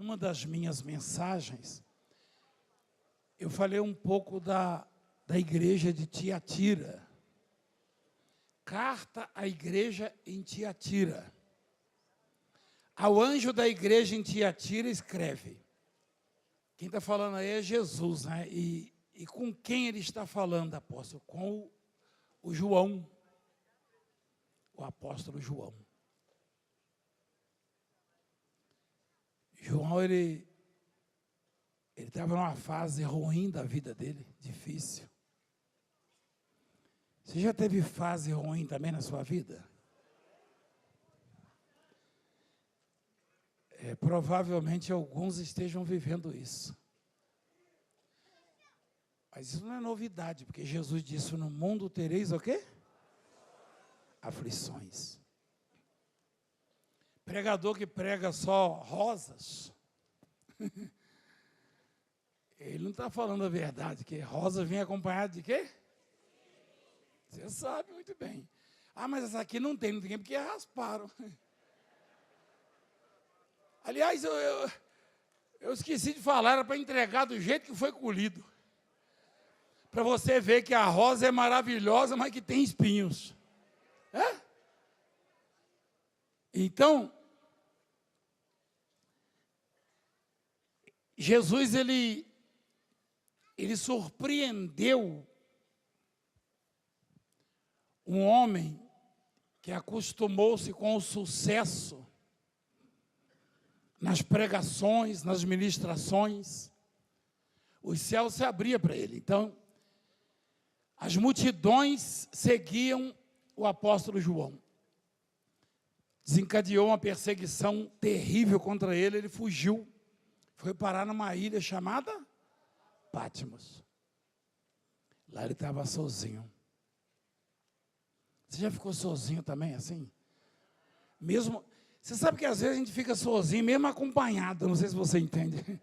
Uma das minhas mensagens, eu falei um pouco da igreja de Tiatira. Carta à igreja em Tiatira. Ao anjo da igreja em Tiatira escreve. Quem está falando aí é Jesus, né? E com quem ele está falando, apóstolo? Com o João, o apóstolo João. João, ele estava numa fase ruim da vida dele, difícil. Você já teve fase ruim também na sua vida? Provavelmente alguns estejam vivendo isso. Mas isso não é novidade, porque Jesus disse, no mundo tereis o quê? Aflições. Pregador que prega só rosas, ele não está falando a verdade, que rosa vem acompanhada de quê? Você sabe muito bem. Ah, mas essa aqui não tem porque rasparam. Aliás, eu esqueci de falar, era para entregar do jeito que foi colhido. Para você ver que a rosa é maravilhosa, mas que tem espinhos. É? Então, Jesus, ele surpreendeu um homem que acostumou-se com o sucesso nas pregações, nas ministrações. Os céus se abriam para ele. Então, as multidões seguiam o apóstolo João. Desencadeou uma perseguição terrível contra ele, ele fugiu. Foi parar numa ilha chamada Patmos. Lá ele estava sozinho. Você já ficou sozinho também, assim? Mesmo, você sabe que às vezes a gente fica sozinho, mesmo acompanhado, não sei se você entende.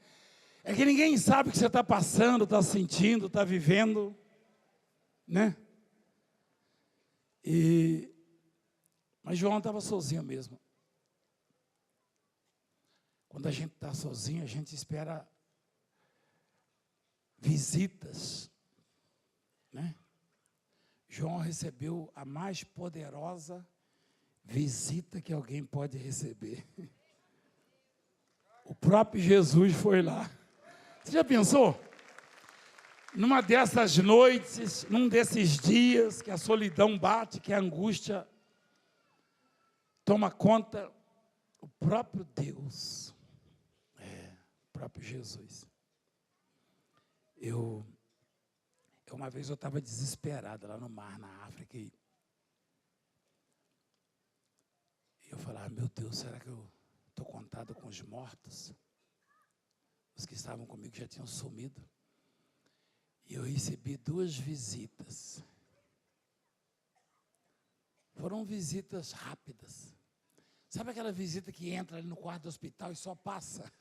É que ninguém sabe o que você está passando, está sentindo, está vivendo, né? Mas João estava sozinho mesmo. Quando a gente está sozinho, a gente espera visitas, né? João recebeu a mais poderosa visita que alguém pode receber. O próprio Jesus foi lá. Você já pensou? Numa dessas noites, num desses dias que a solidão bate, que a angústia toma conta, o próprio Deus, o próprio Jesus. Uma vez eu estava desesperado lá no mar, na África, e eu falava, meu Deus, será que eu estou contado com os mortos? Os que estavam comigo já tinham sumido. E eu recebi 2 visitas. Foram visitas rápidas. Sabe aquela visita que entra ali no quarto do hospital e só passa?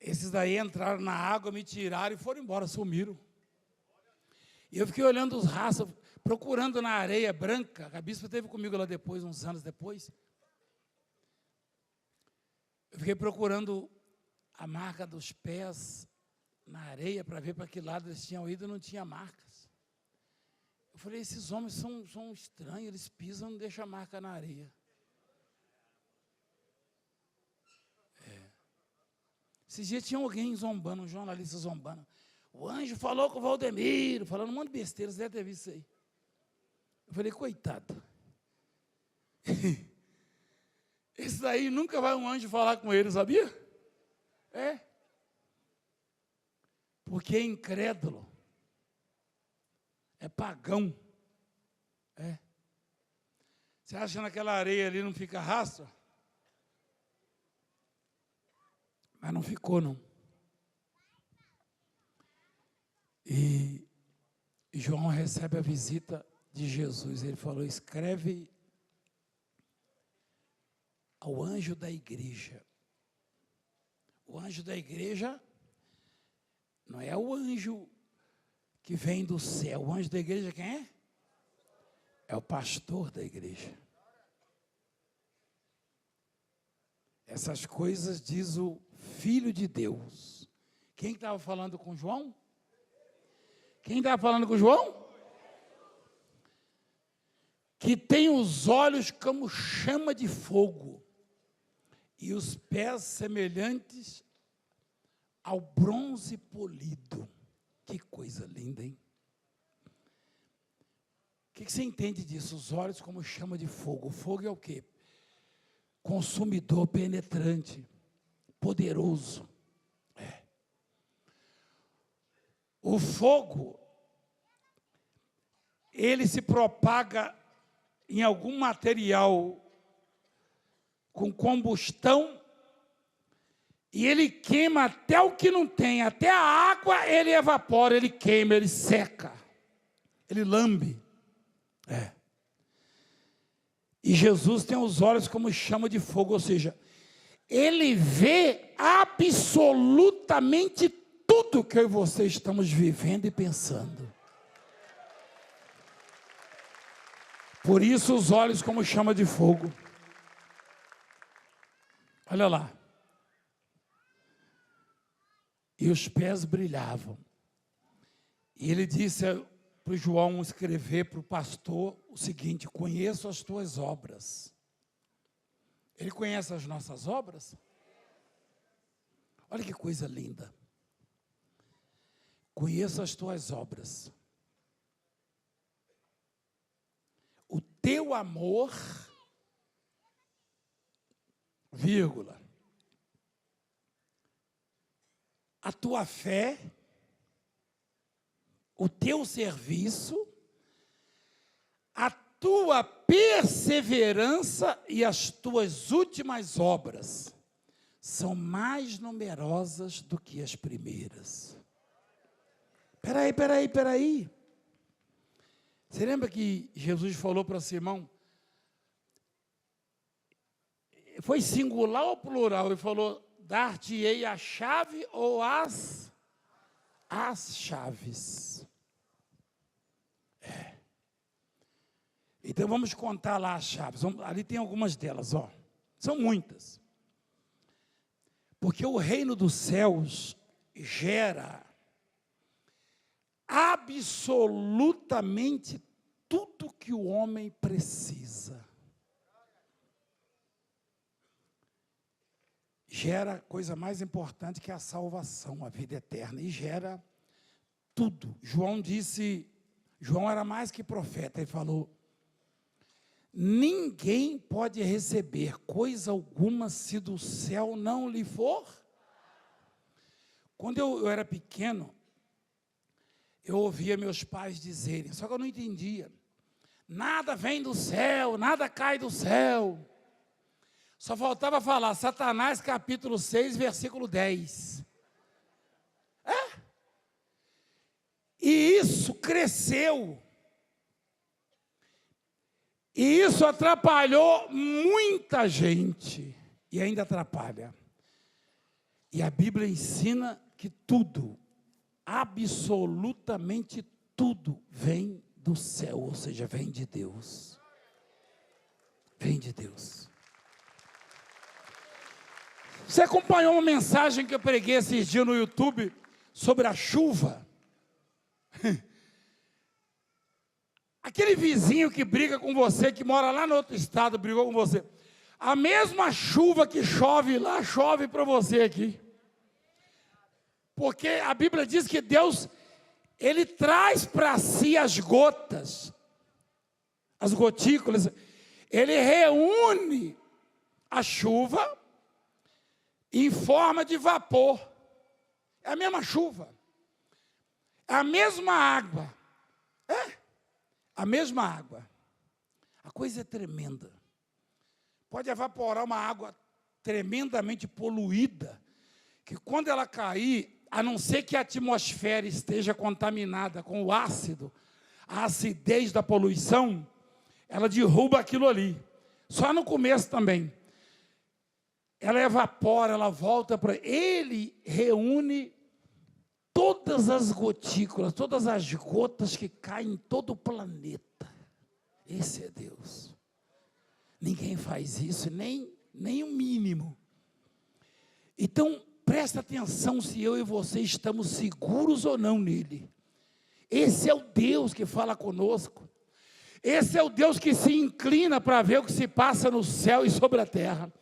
Esses daí entraram na água, me tiraram e foram embora, sumiram. E eu fiquei olhando os rastros, procurando na areia branca. A bispa esteve comigo lá depois, uns anos depois. Eu fiquei procurando a marca dos pés na areia para ver para que lado eles tinham ido e não tinha marcas. Eu falei, esses homens são estranhos, eles pisam e não deixam a marca na areia. Esses dias tinha alguém zombando, um jornalista zombando. O anjo falou com o Valdemiro, falando um monte de besteira, você deve ter visto isso aí. Eu falei, coitado. Esse daí nunca vai um anjo falar com ele, sabia? Porque é incrédulo. É pagão. Você acha que naquela areia ali não fica rastro? Mas não ficou, não. E João recebe a visita de Jesus. Ele falou, escreve ao anjo da igreja. O anjo da igreja não é o anjo que vem do céu. O anjo da igreja quem é? É o pastor da igreja. Essas coisas diz o Filho de Deus. Quem estava falando com João? Quem estava falando com João? Que tem os olhos como chama de fogo e os pés semelhantes ao bronze polido. Que coisa linda, hein? O que você entende disso? Os olhos como chama de fogo. O fogo é o quê? Consumidor penetrante, poderoso. O fogo, ele se propaga em algum material com combustão e ele queima até o que não tem, até a água ele evapora, ele queima, ele seca, ele lambe. E Jesus tem os olhos como chama de fogo, ou seja, ele vê absolutamente tudo que eu e você estamos vivendo e pensando. Por isso os olhos como chama de fogo. Olha lá. E os pés brilhavam. E ele disse para o João escrever para o pastor o seguinte: conheço as tuas obras. Ele conhece as nossas obras? Olha que coisa linda. Conheço as tuas obras. O teu amor, vírgula, a tua fé, o teu serviço, a tua perseverança e as tuas últimas obras são mais numerosas do que as primeiras. Peraí. Você lembra que Jesus falou para Simão? Foi singular ou plural? Ele falou, dar-te-ei a chave ou as chaves. Então vamos contar lá as chaves. Ali tem algumas delas, ó. São muitas. Porque o reino dos céus gera absolutamente tudo que o homem precisa. Gera a coisa mais importante que é a salvação, a vida eterna, e gera tudo. João era mais que profeta, ele falou, ninguém pode receber coisa alguma se do céu não lhe for. Quando eu era pequeno, eu ouvia meus pais dizerem, só que eu não entendia. Nada vem do céu, nada cai do céu. Só faltava falar, Satanás capítulo 6, versículo 10. E isso cresceu. E isso atrapalhou muita gente. E ainda atrapalha. E a Bíblia ensina que tudo, absolutamente tudo, vem do céu, ou seja, vem de Deus. Vem de Deus. Você acompanhou uma mensagem que eu preguei esses dias no YouTube sobre a chuva? Aquele vizinho que briga com você, que mora lá no outro estado, brigou com você. A mesma chuva que chove lá, chove para você aqui. Porque a Bíblia diz que Deus, Ele traz para si as gotas, as gotículas. Ele reúne a chuva em forma de vapor. É a mesma chuva. É a mesma água. A mesma água. A coisa é tremenda. Pode evaporar uma água tremendamente poluída, que quando ela cair, a não ser que a atmosfera esteja contaminada com o ácido, a acidez da poluição, ela derruba aquilo ali. Só no começo também. Ela evapora, ela volta para... Ele reúne todas as gotículas, todas as gotas que caem em todo o planeta. Esse é Deus. Ninguém faz isso, nem o mínimo. Então, presta atenção se eu e você estamos seguros ou não nele. Esse é o Deus que fala conosco. Esse é o Deus que se inclina para ver o que se passa no céu e sobre a terra.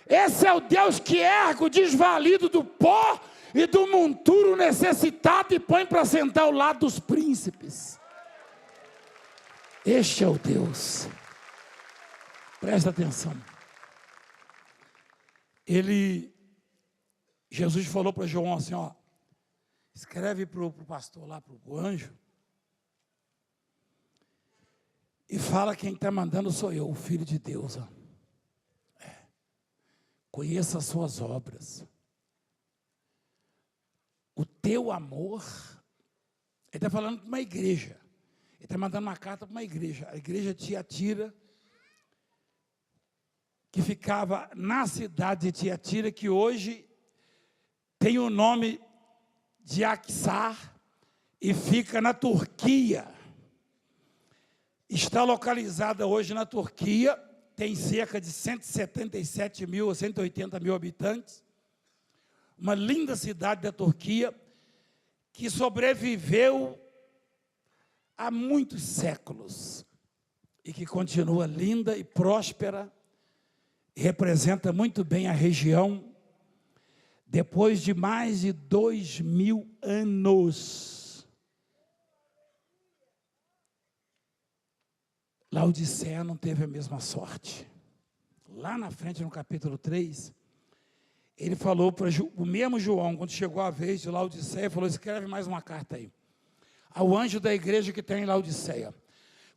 Esse é o Deus que ergue o desvalido do pó e do monturo necessitado e põe para sentar ao lado dos príncipes. Este é o Deus. Presta atenção. Jesus falou para João assim, ó, escreve para o pastor lá, para o anjo, e fala quem está mandando sou eu, o Filho de Deus. Ó. Conheça as suas obras. O teu amor, ele está falando para uma igreja, ele está mandando uma carta para uma igreja, a igreja de Tiatira, que ficava na cidade de Tiatira, que hoje tem o nome de Aksar e fica na Turquia. Está localizada hoje na Turquia, tem cerca de 177 mil a 180 mil habitantes. Uma linda cidade da Turquia que sobreviveu há muitos séculos e que continua linda e próspera, representa muito bem a região. Depois de mais de 2000 anos, Laodiceia não teve a mesma sorte. Lá na frente, no capítulo 3, ele falou para o mesmo João, quando chegou a vez de Laodiceia, falou, escreve mais uma carta aí. Ao anjo da igreja que tem em Laodiceia.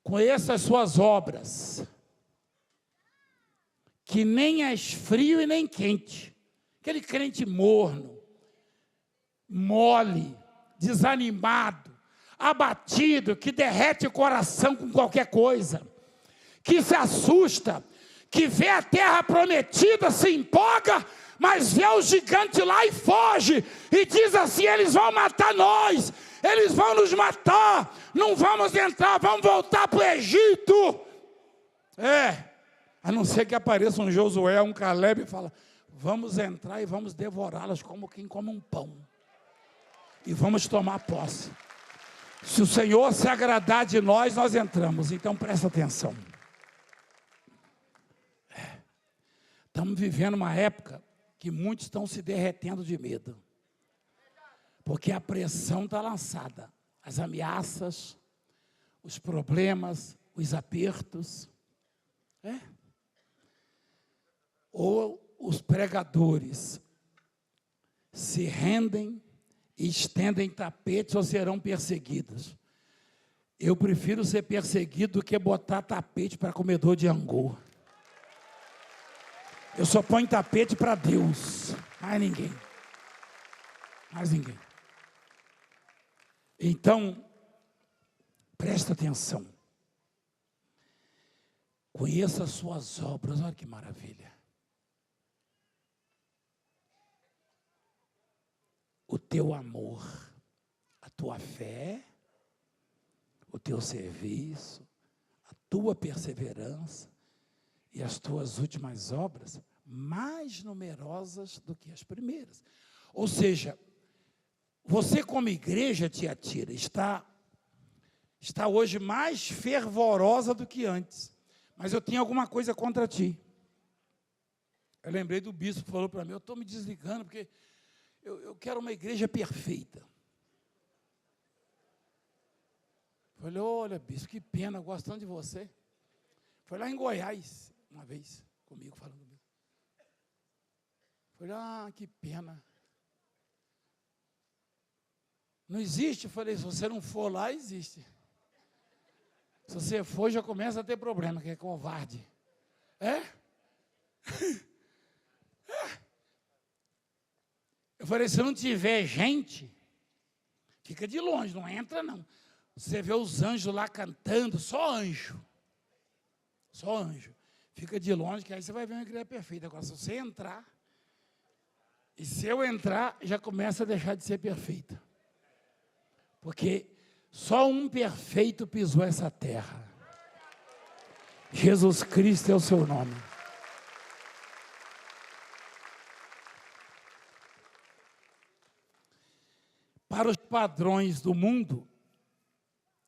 Conheça as suas obras, que nem és frio e nem quente. Aquele crente morno, mole, desanimado, abatido, que derrete o coração com qualquer coisa, que se assusta, que vê a terra prometida, se empolga, mas vê o gigante lá e foge, e diz assim, eles vão matar nós, eles vão nos matar, não vamos entrar, vamos voltar para o Egito. A não ser que apareça um Josué, um Caleb e fala, vamos entrar e vamos devorá-las como quem come um pão. E vamos tomar posse. Se o Senhor se agradar de nós, nós entramos. Então presta atenção. Estamos vivendo uma época que muitos estão se derretendo de medo. Porque a pressão está lançada. As ameaças, os problemas, os apertos. Ou os pregadores se rendem e estendem tapetes ou serão perseguidos. Eu prefiro ser perseguido do que botar tapete para comedor de angu. Eu só ponho tapete para Deus, mais ninguém. Mais ninguém. Então, presta atenção. Conheça as suas obras, olha que maravilha. O teu amor, a tua fé, o teu serviço, a tua perseverança e as tuas últimas obras mais numerosas do que as primeiras. Ou seja, você como igreja, Tiatira, está hoje mais fervorosa do que antes. Mas eu tinha alguma coisa contra ti. Eu lembrei do bispo que falou para mim, eu estou me desligando porque eu quero uma igreja perfeita. Falei, olha, bispo, que pena, gostando de você. Foi lá em Goiás, uma vez, comigo, falando comigo. Falei, que pena. Não existe? Falei, se você não for lá, existe. Se você for, já começa a ter problema, que é covarde. Eu falei, se não tiver gente, fica de longe, não entra não. Você vê os anjos lá cantando, só anjo. Só anjo. Fica de longe, que aí você vai ver uma igreja perfeita. Agora, se você entrar, e se eu entrar, já começa a deixar de ser perfeita. Porque só um perfeito pisou essa terra. Jesus Cristo é o seu nome. para os padrões do mundo,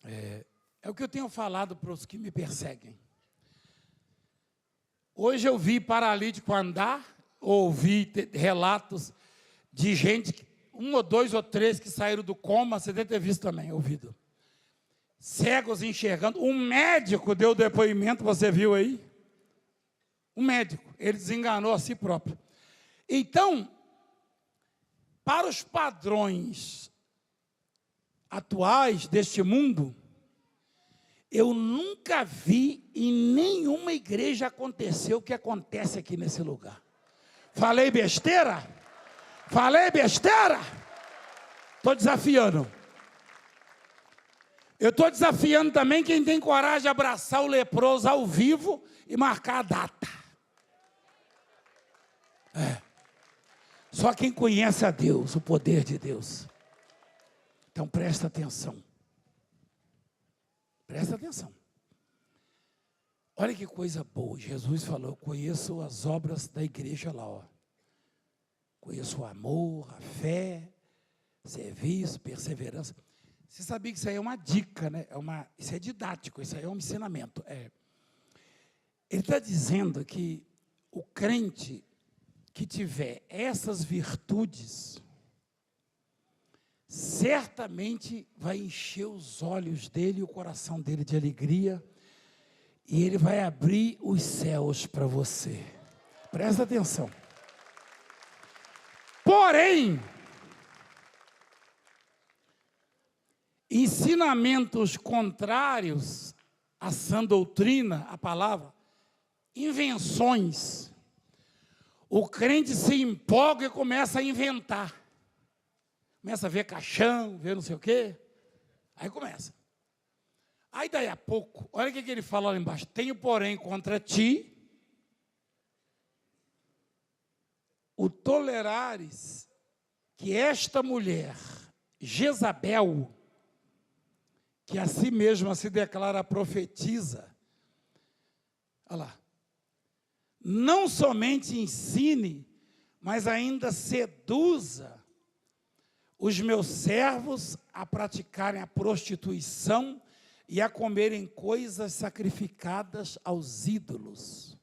é o que eu tenho falado para os que me perseguem. Hoje eu vi paralítico andar, ouvi relatos de gente, 1 ou 2 ou 3 que saíram do coma, você deve ter visto também, ouvido. Cegos enxergando. Um médico deu depoimento, você viu aí? Um médico, ele desenganou a si próprio. Então, para os padrões atuais deste mundo, eu nunca vi em nenhuma igreja acontecer o que acontece aqui nesse lugar. Falei besteira? Falei besteira? Estou desafiando. Eu estou desafiando também quem tem coragem de abraçar o leproso ao vivo e marcar a data. Só quem conhece a Deus, o poder de Deus. Então presta atenção. Presta atenção. Olha que coisa boa. Jesus falou, eu conheço as obras da igreja lá, ó. Conheço o amor, a fé, serviço, perseverança. Você sabia que isso aí é uma dica, né? Isso é didático, isso aí é um ensinamento. Ele está dizendo que o crente que tiver essas virtudes, certamente vai encher os olhos dele e o coração dele de alegria, e ele vai abrir os céus para você. Presta atenção. Porém, ensinamentos contrários à sã doutrina, a palavra, invenções, o crente se empolga e começa a inventar. Começa a ver caixão, ver não sei o quê. Aí começa. Aí daí a pouco, olha o que ele fala lá embaixo. Tenho, porém, contra ti o tolerares que esta mulher, Jezabel, que a si mesma se declara profetiza, olha lá, não somente ensine, mas ainda seduza os meus servos a praticarem a prostituição e a comerem coisas sacrificadas aos ídolos.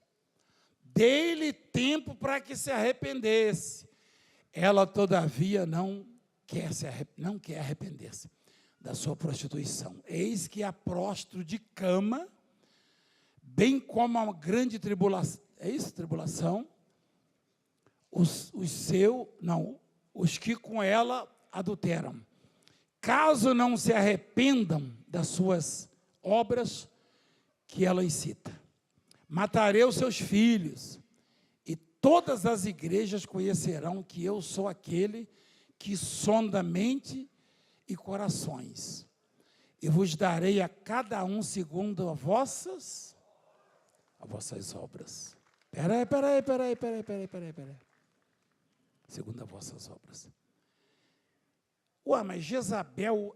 Dei-lhe tempo para que se arrependesse. Ela, todavia, não quer arrepender-se da sua prostituição. Eis que a prostro de cama, bem como a grande tribulação, é isso, tribulação? Os que com ela adulteram. Caso não se arrependam das suas obras que ela incita. Matarei os seus filhos, e todas as igrejas conhecerão que eu sou aquele que sonda mente e corações. E vos darei a cada um segundo as vossas obras. Peraí. Segundo as vossas obras. Ué, mas Jezabel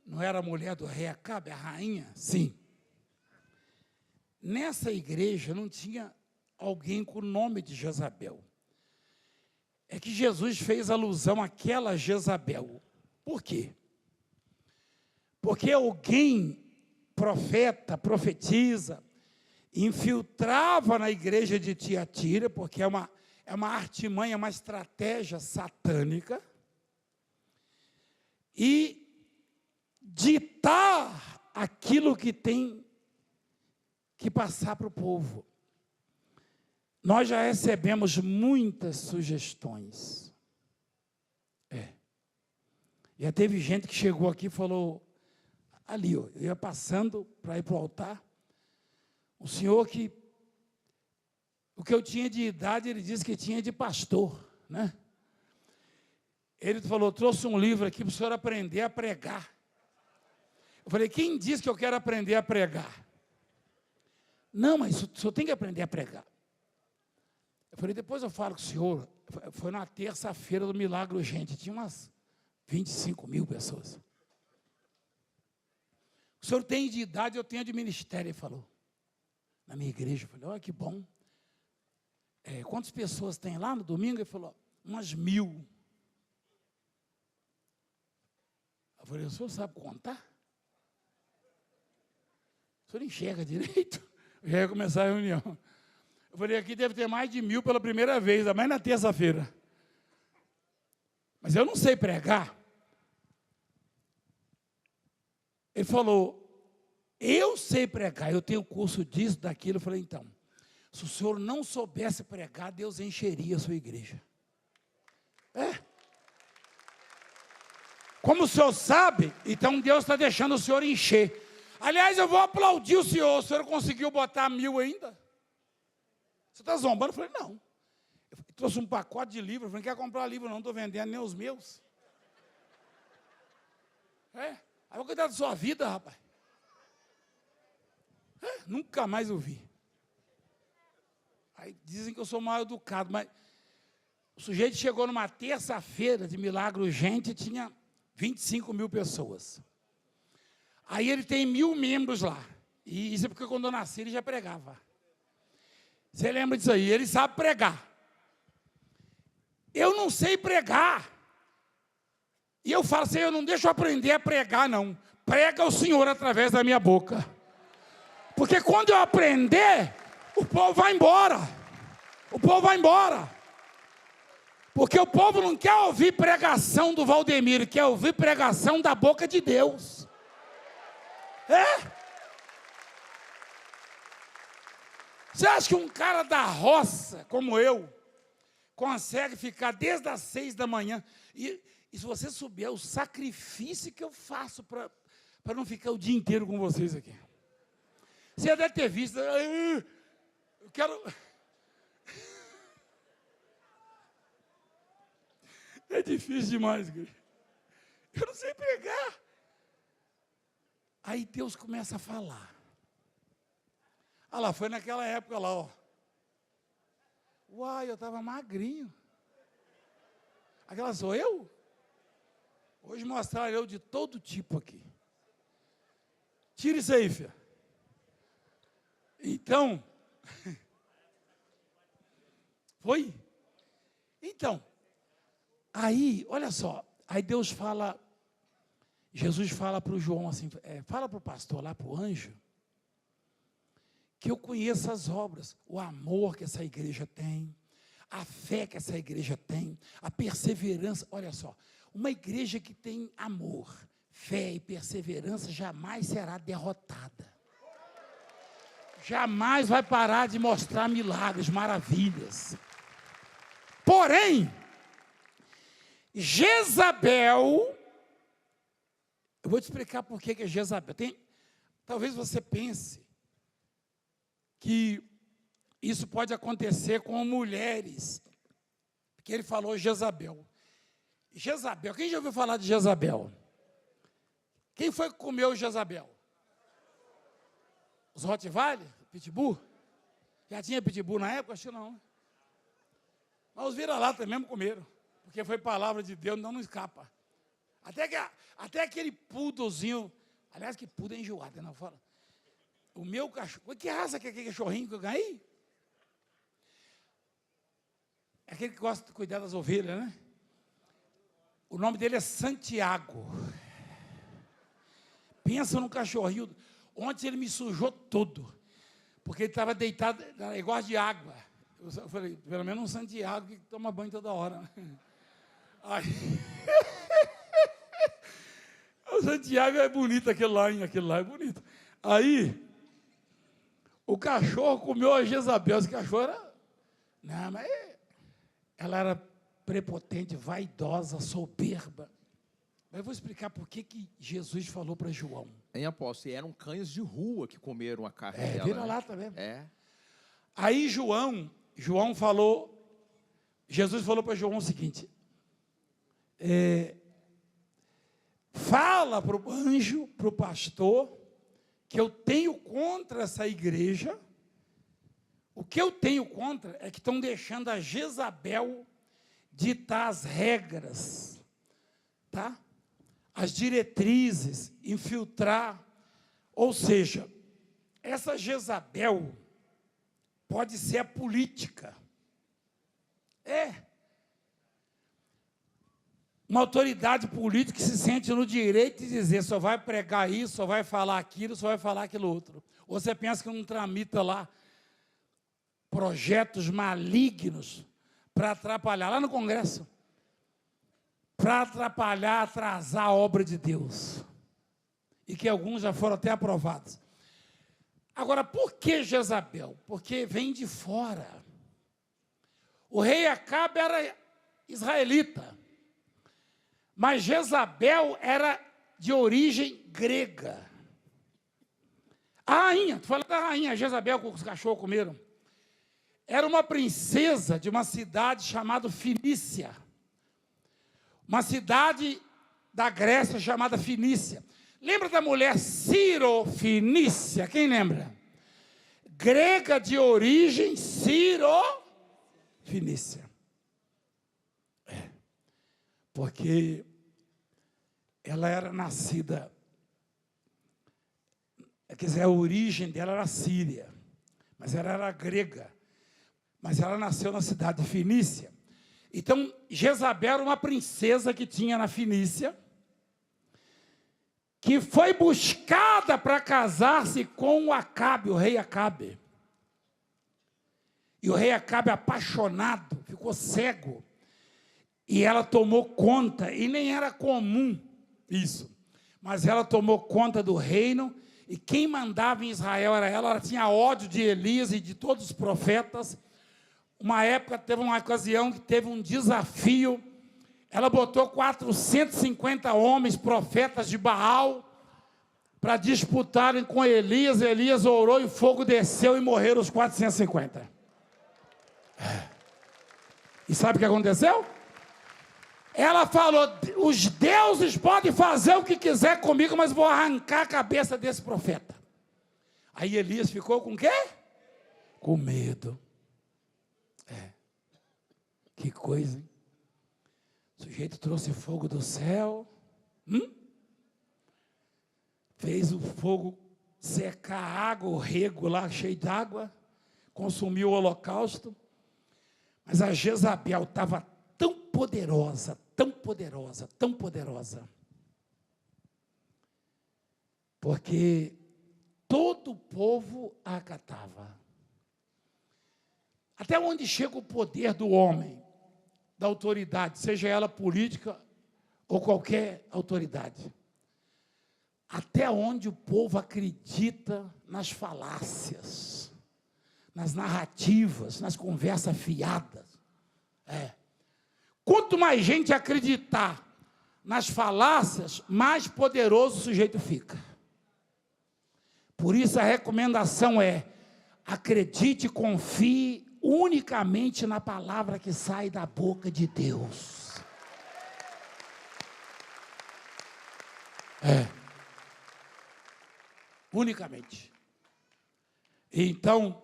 não era a mulher do rei Acabe, a rainha? Sim. Nessa igreja não tinha alguém com o nome de Jezabel. É que Jesus fez alusão àquela Jezabel. Por quê? Porque alguém, profetiza, infiltrava na igreja de Tiatira, porque é uma artimanha, uma estratégia satânica, e ditar aquilo que tem que passar para o povo. Nós já recebemos muitas sugestões. Já teve gente que chegou aqui e falou, ali, ó, eu ia passando para ir para o altar, o senhor que, o que eu tinha de idade, ele disse que tinha de pastor, né? Ele falou, trouxe um livro aqui para o senhor aprender a pregar. Eu falei, quem disse que eu quero aprender a pregar? Não, mas o senhor tem que aprender a pregar. Eu falei, depois eu falo com o senhor. Foi na terça-feira do Milagre Urgente, tinha umas 25 mil pessoas. O senhor tem de idade, eu tenho de ministério, ele falou. Na minha igreja, eu falei, olha que bom. Quantas pessoas tem lá no domingo? Ele falou, umas 1000. falei, o senhor sabe contar? O senhor enxerga direito? Já ia começar a reunião. Eu falei, aqui deve ter mais de 1000 pela primeira vez, ainda mais na terça-feira. Mas eu não sei pregar. Ele falou, eu sei pregar, eu tenho curso disso, daquilo. Eu falei, então, se o senhor não soubesse pregar, Deus encheria a sua igreja. Como o senhor sabe, então Deus está deixando o senhor encher. Aliás, eu vou aplaudir o senhor conseguiu botar 1000 ainda? Você está zombando? Eu falei, não. Eu trouxe um pacote de livros, eu falei, não quer comprar livro não, estou vendendo nem os meus. Aí eu vou cuidar da sua vida, rapaz. Nunca mais ouvi. Aí dizem que eu sou mal educado, mas o sujeito chegou numa terça-feira de milagre urgente e tinha 25 mil pessoas. Aí ele tem 1000 membros lá. E isso é porque quando eu nasci ele já pregava. Você lembra disso aí? Ele sabe pregar. Eu não sei pregar. E eu falo assim, eu não deixo aprender a pregar, não. Prega o Senhor através da minha boca. Porque quando eu aprender, o povo vai embora. O povo vai embora. Porque o povo não quer ouvir pregação do Valdemiro, quer ouvir pregação da boca de Deus. Você acha que um cara da roça, como eu, consegue ficar desde as 6 da manhã? E se você souber o sacrifício que eu faço para não ficar o dia inteiro com vocês aqui. Você deve ter visto. Eu quero... É difícil demais, igreja. Eu não sei pregar. Aí Deus começa a falar. Olha lá, foi naquela época lá, ó. Uai, eu estava magrinho. Aquela sou eu? Hoje mostraram eu de todo tipo aqui. Tira isso aí, filha. Então, foi? Então, aí, olha só, aí Deus fala, Jesus fala para o João assim, fala para o pastor lá, para o anjo, que eu conheço as obras, o amor que essa igreja tem, a fé que essa igreja tem, a perseverança. Olha só, uma igreja que tem amor, fé e perseverança jamais será derrotada. Jamais vai parar de mostrar milagres, maravilhas. Porém, Jezabel, eu vou te explicar por que é Jezabel. Talvez você pense que isso pode acontecer com mulheres, porque ele falou Jezabel. Jezabel, quem já ouviu falar de Jezabel? Quem foi que comeu Jezabel? Os Rottweiler? Pitbull? Já tinha Pitbull na época? Acho que não. Mas os vira-lata mesmo comeram, porque foi palavra de Deus, então não escapa. Até aquele poodlezinho, aliás, que poodle é enjoado, não fala. O meu cachorro, que raça que é aquele cachorrinho que eu ganhei? É aquele que gosta de cuidar das ovelhas, né? O nome dele é Santiago. Pensa no cachorrinho. Ontem ele me sujou todo, porque ele estava deitado, ele gosta de água. Eu falei, pelo menos um Santiago que toma banho toda hora. Aí, o Santiago é bonito, aquele lá é bonito. Aí, o cachorro comeu a Jezabel. Esse cachorro era... Não, mas ela era prepotente, vaidosa, soberba. Mas eu vou explicar por que Jesus falou para João. Em apóstolo, e eram cães de rua que comeram a carne dela. Vira lá também. É. Aí João falou, Jesus falou para João o seguinte, fala para o anjo, para o pastor, que eu tenho contra essa igreja. O que eu tenho contra é que estão deixando a Jezabel ditar as regras, tá? As diretrizes, infiltrar. Ou seja, essa Jezabel pode ser a política. uma autoridade política que se sente no direito de dizer só vai pregar isso, só vai falar aquilo, só vai falar aquilo outro. Ou você pensa que não tramita lá projetos malignos para atrapalhar, lá no Congresso, para atrapalhar, atrasar a obra de Deus. E que alguns já foram até aprovados. Agora, por que Jezabel? Porque vem de fora. O rei Acabe era israelita, mas Jezabel era de origem grega. A rainha, tu fala da rainha Jezabel que os cachorros comeram, era uma princesa de uma cidade chamada Finícia. Uma cidade da Grécia chamada Finícia. Lembra da mulher Ciro-Finícia? Quem lembra? Grega de origem, Ciro-Finícia. Porque ela era nascida, quer dizer, a origem dela era síria, mas ela era grega. Mas ela nasceu na cidade de Finícia. Então, Jezabel era uma princesa que tinha na Finícia, que foi buscada para casar-se com o Acabe, o rei Acabe. E o rei Acabe, apaixonado, ficou cego. E ela tomou conta, e nem era comum isso, mas ela tomou conta do reino, e quem mandava em Israel era ela. Ela tinha ódio de Elias e de todos os profetas. Uma época, teve uma ocasião que teve um desafio. Ela botou 450 homens, profetas de Baal, para disputarem com Elias. Elias orou e o fogo desceu e morreram os 450. E sabe o que aconteceu? Ela falou, os deuses podem fazer o que quiser comigo, mas vou arrancar a cabeça desse profeta. Aí Elias ficou com o quê? Com medo. Que coisa, hein? O sujeito trouxe fogo do céu, fez o fogo secar a água, o rego lá cheio d'água, consumiu o holocausto, mas a Jezabel estava tão poderosa, tão poderosa, tão poderosa, porque todo o povo a acatava. Até onde chega o poder do homem, da autoridade, seja ela política ou qualquer autoridade? Até onde o povo acredita nas falácias, nas narrativas, nas conversas fiadas. Quanto mais gente acreditar nas falácias, mais poderoso o sujeito fica. Por isso a recomendação é: acredite e confie unicamente na palavra que sai da boca de Deus. Unicamente. Então,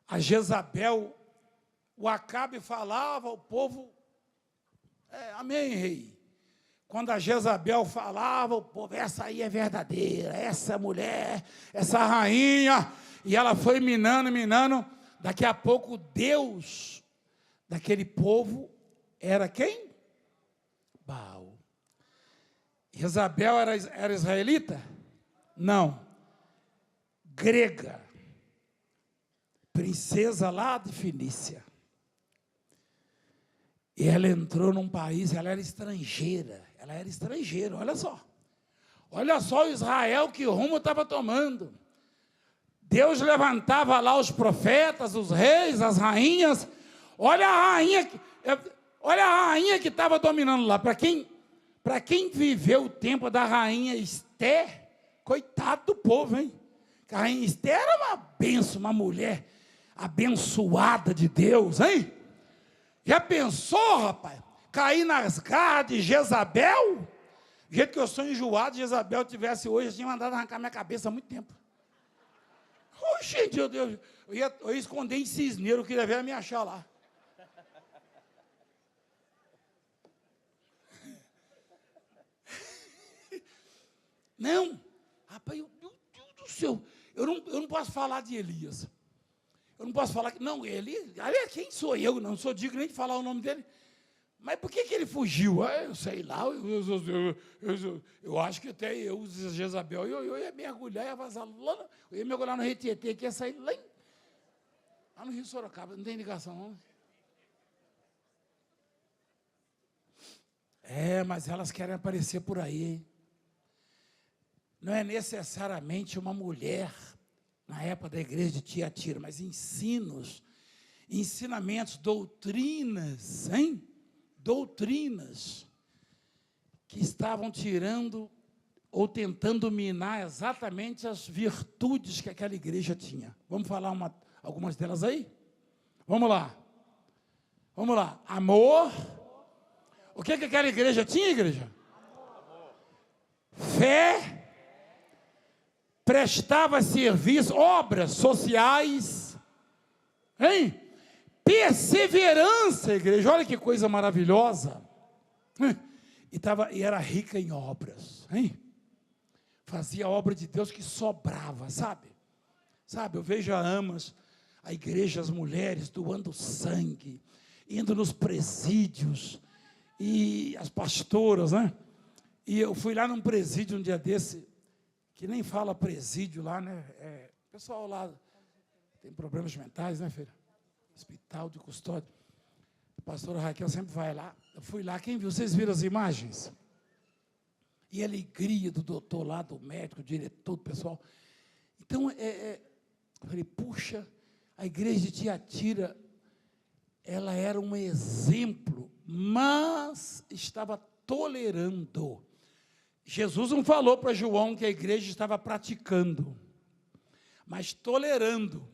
a Jezabel, o Acabe falava, o povo, amém, rei. Quando a Jezabel falava, o povo, essa aí é verdadeira, essa mulher, essa rainha, e ela foi minando, daqui a pouco o Deus daquele povo era quem? Baal. Jezabel era israelita? Não. Grega. Princesa lá de Finícia. E ela entrou num país, ela era estrangeira, olha só. Olha só o Israel que rumo estava tomando. Deus levantava lá os profetas, os reis, as rainhas. Olha a rainha que estava dominando lá. Para quem viveu o tempo da rainha Esther, coitado do povo, hein? A rainha Esther era uma bênção, uma mulher abençoada de Deus, hein? Já pensou, rapaz? Cair nas garras de Jezabel? Do jeito que eu sou enjoado, se Jezabel tivesse hoje, eu tinha mandado arrancar minha cabeça há muito tempo. Oxe, meu Deus, eu ia esconder em Cisneiro, eu queria ver ela me achar lá. Não, rapaz, meu Deus do céu, eu não posso falar de Elias. Eu não posso falar que, não, Elias, quem sou eu? Não sou digno nem de falar o nome dele. Mas por que ele fugiu? Eu sei lá, eu acho que até eu, Jezabel, eu ia mergulhar, ia vazar lá, eu ia mergulhar no Rio Tietê, que ia sair lá no Rio Sorocaba, não tem ligação não. Mas elas querem aparecer por aí, hein? Não é necessariamente uma mulher, na época da igreja de Tiatira, mas ensinamentos, doutrinas, hein? Doutrinas que estavam tirando ou tentando minar exatamente as virtudes que aquela igreja tinha. Vamos falar algumas delas aí? Vamos lá. Amor. O que aquela igreja tinha, igreja? Fé. Prestava serviço, obras sociais. Hein? Perseverança, igreja, olha que coisa maravilhosa. E era rica em obras, hein? Fazia a obra de Deus que sobrava, sabe? Eu vejo a igreja, as mulheres doando sangue, indo nos presídios, e as pastoras, né? E eu fui lá num presídio um dia desse, que nem fala presídio lá, né? O pessoal lá tem problemas mentais, né, filha? Hospital de custódia. A pastora Raquel sempre vai lá. Eu fui lá, quem viu? Vocês viram as imagens? E a alegria do doutor lá, do médico, do diretor, do pessoal. Então, eu falei, puxa, a igreja de Tiatira, ela era um exemplo, mas estava tolerando. Jesus não falou para João que a igreja estava praticando, mas tolerando.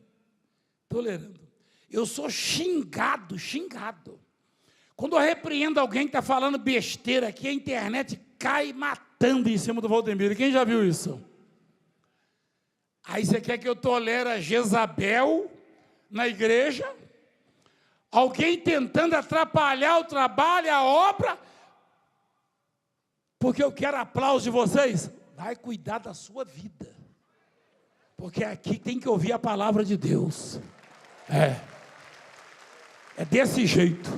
Eu sou xingado. Quando eu repreendo alguém que está falando besteira aqui, a internet cai matando em cima do Valdemiro. Quem já viu isso? Aí você quer que eu tolere a Jezabel na igreja? Alguém tentando atrapalhar o trabalho, a obra, porque eu quero aplauso de vocês? Vai cuidar da sua vida, porque aqui tem que ouvir a palavra de Deus. É desse jeito.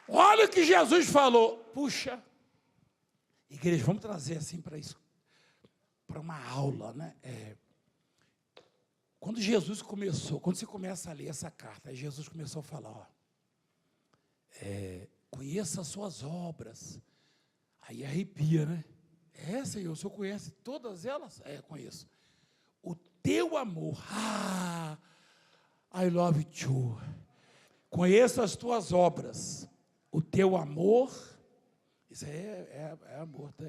Olha o que Jesus falou. Puxa, igreja, vamos trazer assim para isso, para uma aula, né? Quando você começa a ler essa carta, aí Jesus começou a falar, conheça as suas obras. Aí arrepia, né? Senhor, o Senhor conhece todas elas? Conheço. O teu amor, I love you. Conheço as tuas obras. O teu amor, isso aí é amor, tá?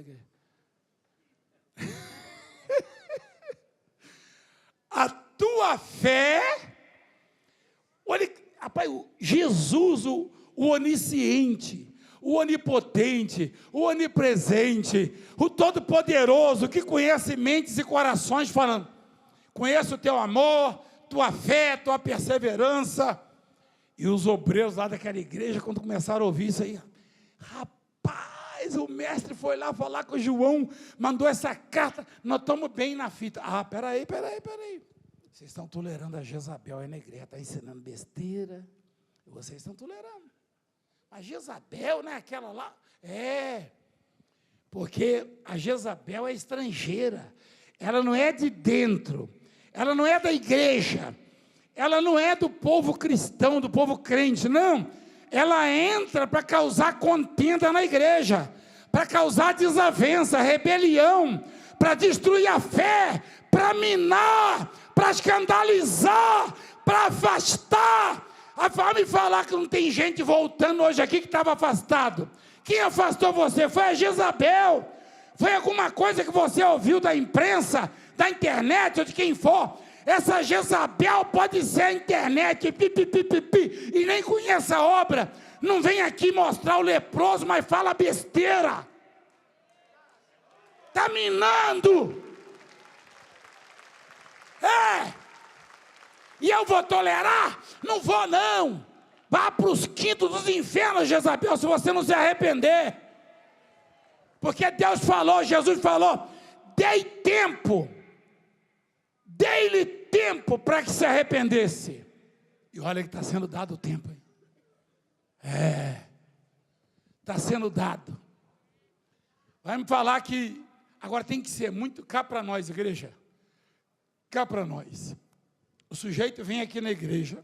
A tua fé, olha, rapaz, Jesus, o onisciente, o onipotente, o onipresente, o todo-poderoso, que conhece mentes e corações, falando, conheço o teu amor, tua fé, tua perseverança. E os obreiros lá daquela igreja, quando começaram a ouvir isso aí, rapaz, o mestre foi lá falar com o João, mandou essa carta, nós estamos bem na fita. Peraí. Vocês estão tolerando a Jezabel aí na igreja, está ensinando besteira, e vocês estão tolerando. A Jezabel, né, aquela lá, porque a Jezabel é estrangeira, ela não é de dentro, ela não é da igreja, ela não é do povo cristão, do povo crente, não. Ela entra para causar contenda na igreja, para causar desavença, rebelião, para destruir a fé, para minar, para escandalizar, para afastar. Vai me falar que não tem gente voltando hoje aqui que estava afastado. Quem afastou você? Foi a Jezabel. Foi alguma coisa que você ouviu da imprensa, da internet ou de quem for. Essa Jezabel pode ser a internet, e nem conhece a obra. Não vem aqui mostrar o leproso, mas fala besteira. Está minando. E eu vou tolerar? Não vou, não. Vá para os quintos dos infernos, Jezabel, se você não se arrepender. Porque Deus falou, Jesus falou, dei-lhe tempo para que se arrependesse. E olha que está sendo dado o tempo. Hein? Está sendo dado. Vai me falar que agora tem que ser muito cá para nós, igreja. Cá para nós. O sujeito vem aqui na igreja.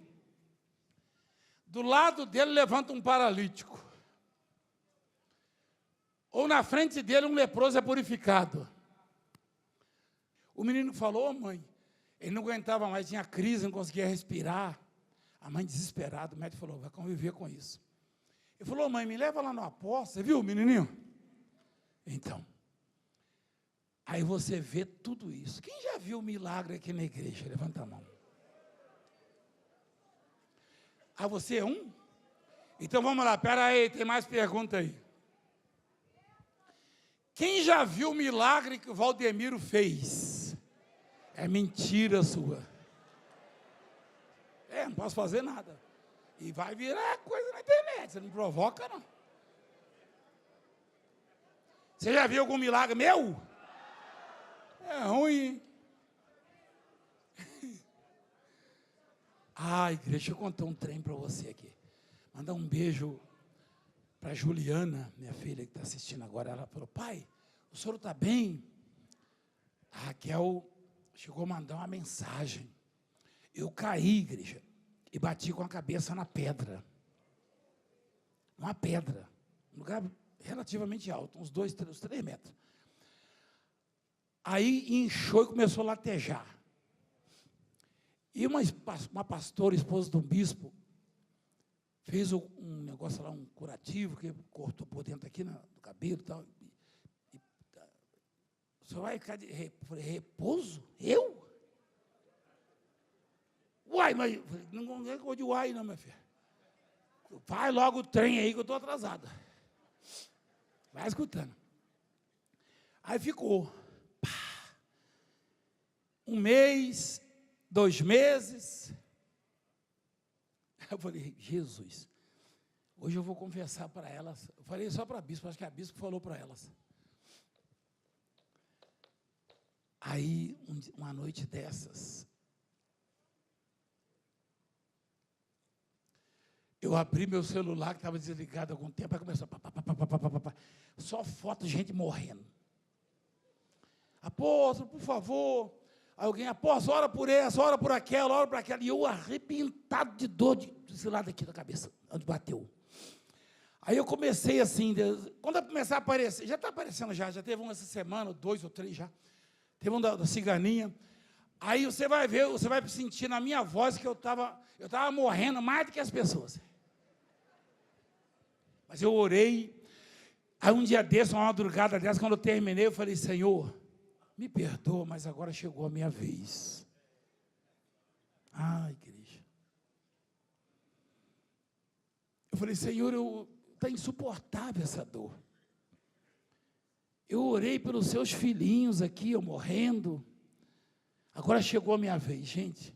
Do lado dele levanta um paralítico. Ou na frente dele um leproso é purificado. O menino falou, mãe, ele não aguentava mais, tinha crise, não conseguia respirar. A mãe desesperada, o médico falou, vai conviver com isso. Ele falou, mãe, me leva lá no apóstolo, você viu o menininho? Então, aí você vê tudo isso. Quem já viu o milagre aqui na igreja? Levanta a mão. Ah, você é um? Então vamos lá, pera aí, tem mais pergunta aí. Quem já viu o milagre que o Valdemiro fez? É mentira sua. Não posso fazer nada. E vai virar coisa na internet, você não provoca, não. Você já viu algum milagre meu? É ruim. Igreja, deixa eu contar um trem para você aqui. Mandar um beijo para a Juliana, minha filha que está assistindo agora. Ela falou, pai, o senhor está bem? A Raquel chegou a mandar uma mensagem. Eu caí, igreja, e bati com a cabeça na pedra. Uma pedra, um lugar relativamente alto, uns 3 metros. Aí inchou e começou a latejar. E uma pastora, esposa de um bispo, fez um negócio lá, um curativo, que cortou por dentro aqui no cabelo e tal. O senhor vai ficar de repouso? Eu? Uai, mas não é coisa de uai, não, minha filha. Vai logo o trem aí que eu estou atrasada. Vai escutando. Aí ficou. 1 mês, 2 meses. Eu falei, Jesus, hoje eu vou confessar para elas. Eu falei só para a bispo, acho que a bispo falou para elas. Aí, uma noite dessas, eu abri meu celular, que estava desligado há algum tempo, aí começou, só foto de gente morrendo. Apóstolo, por favor. Alguém, apóstolo, ora por essa, ora por aquela, e eu arrebentado de dor desse lado aqui da cabeça, onde bateu. Aí eu comecei assim, quando eu começar a aparecer, já está aparecendo já teve um essa semana, 2 ou 3 já, teve um da ciganinha. Aí você vai ver, você vai sentir na minha voz que eu estava morrendo mais do que as pessoas. Mas eu orei. Aí um dia desse, uma madrugada dessa, quando eu terminei, eu falei, Senhor, me perdoa, mas agora chegou a minha vez. Igreja. Eu falei, Senhor, está insuportável essa dor. Eu orei pelos seus filhinhos aqui, eu morrendo. Agora chegou a minha vez, gente.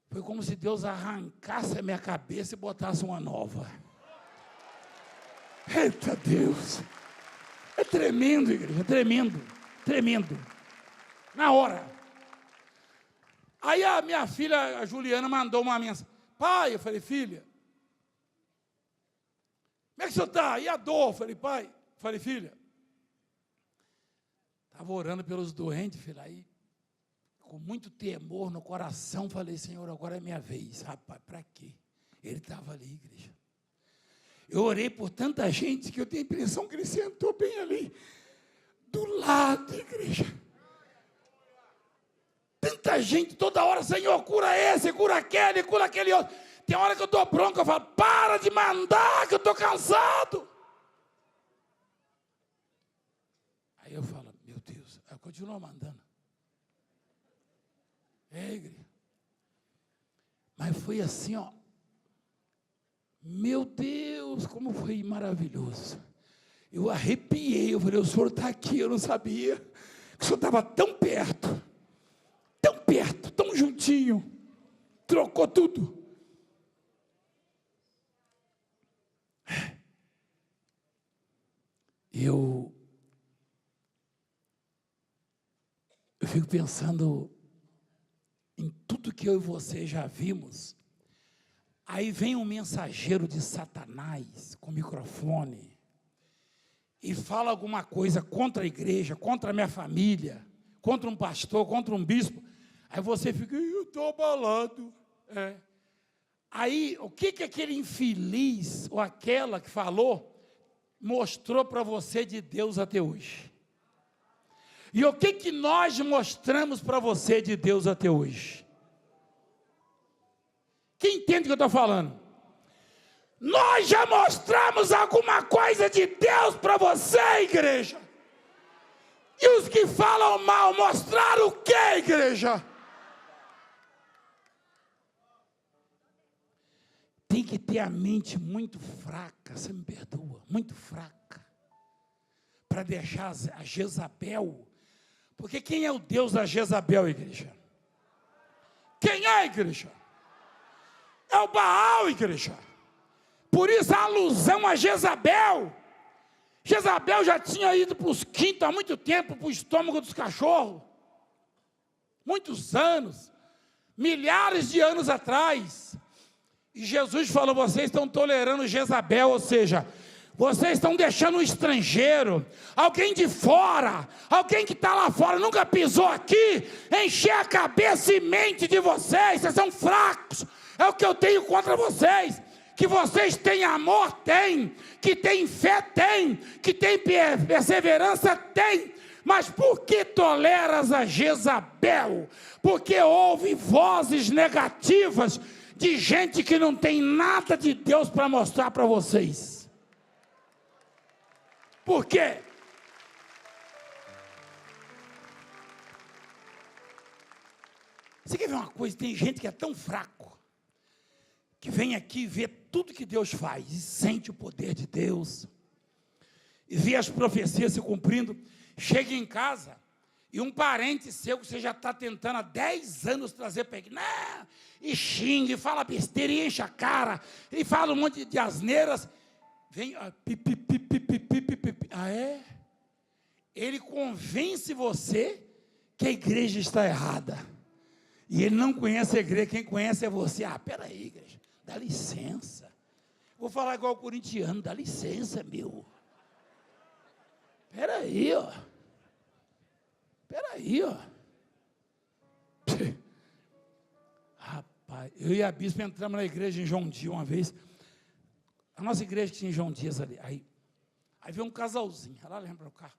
Foi como se Deus arrancasse a minha cabeça e botasse uma nova. Eita Deus! É tremendo, igreja, tremendo. Na hora. Aí a minha filha, a Juliana, mandou uma mensagem. Pai, eu falei, filha, como é que o senhor está? E a dor? Eu falei, pai, eu falei, filha, estava orando pelos doentes, filha, aí, com muito temor no coração, falei, Senhor, agora é minha vez. Rapaz, para quê? Ele estava ali, igreja. Eu orei por tanta gente que eu tenho a impressão que ele sentou bem ali, do lado, igreja. Tanta gente, toda hora, Senhor, cura esse, cura aquele outro. Tem hora que eu estou bronca, eu falo, para de mandar, que eu estou cansado. Aí eu falo, meu Deus, eu continuo mandando. Igreja. Mas foi assim, ó. Meu Deus, como foi maravilhoso. Eu arrepiei, eu falei, o senhor está aqui, eu não sabia. O senhor estava tão perto, tão juntinho. Trocou tudo. Eu fico pensando em tudo que eu e você já vimos, Aí vem um mensageiro de Satanás com microfone e fala alguma coisa contra a igreja, contra a minha família, contra um pastor, contra um bispo. Aí você fica, eu estou abalado. Aí, o que aquele infeliz, ou aquela que falou, mostrou para você de Deus até hoje? E o que nós mostramos para você de Deus até hoje? Quem entende o que eu estou falando? Nós já mostramos alguma coisa de Deus para você, igreja? E os que falam mal, mostraram o que, igreja? Tem que ter a mente muito fraca, você me perdoa, muito fraca, para deixar a Jezabel. Porque quem é o Deus da Jezabel, igreja? Quem é, igreja? É o Baal, igreja. Por isso a alusão a Jezabel. Jezabel já tinha ido para os quintos há muito tempo, para o estômago dos cachorros. Muitos anos, milhares de anos atrás. E Jesus falou, vocês estão tolerando Jezabel, ou seja, vocês estão deixando um estrangeiro, alguém de fora, alguém que está lá fora, nunca pisou aqui, encher a cabeça e mente de vocês, vocês são fracos, é o que eu tenho contra vocês. Que vocês têm amor, tem, que têm fé, tem, que têm perseverança, tem. Mas por que toleras a Jezabel? Porque houve vozes negativas de gente que não tem nada de Deus para mostrar para vocês. Por quê? Você quer ver uma coisa? Tem gente que é tão fraco, que vem aqui e vê tudo que Deus faz, e sente o poder de Deus, e vê as profecias se cumprindo, chega em casa, e um parente seu que você já está tentando há 10 anos trazer para ele, e xinga, e fala besteira, e enche a cara, e fala um monte de asneiras, vem, ele convence você que a igreja está errada, e ele não conhece a igreja, quem conhece é você. Peraí, igreja, dá licença, vou falar igual o corintiano, dá licença, meu, peraí, ó, rapaz, eu e a bispa entramos na igreja em João Dias uma vez, a nossa igreja tinha em João Dias ali, aí veio um casalzinho, ela lembra o carro,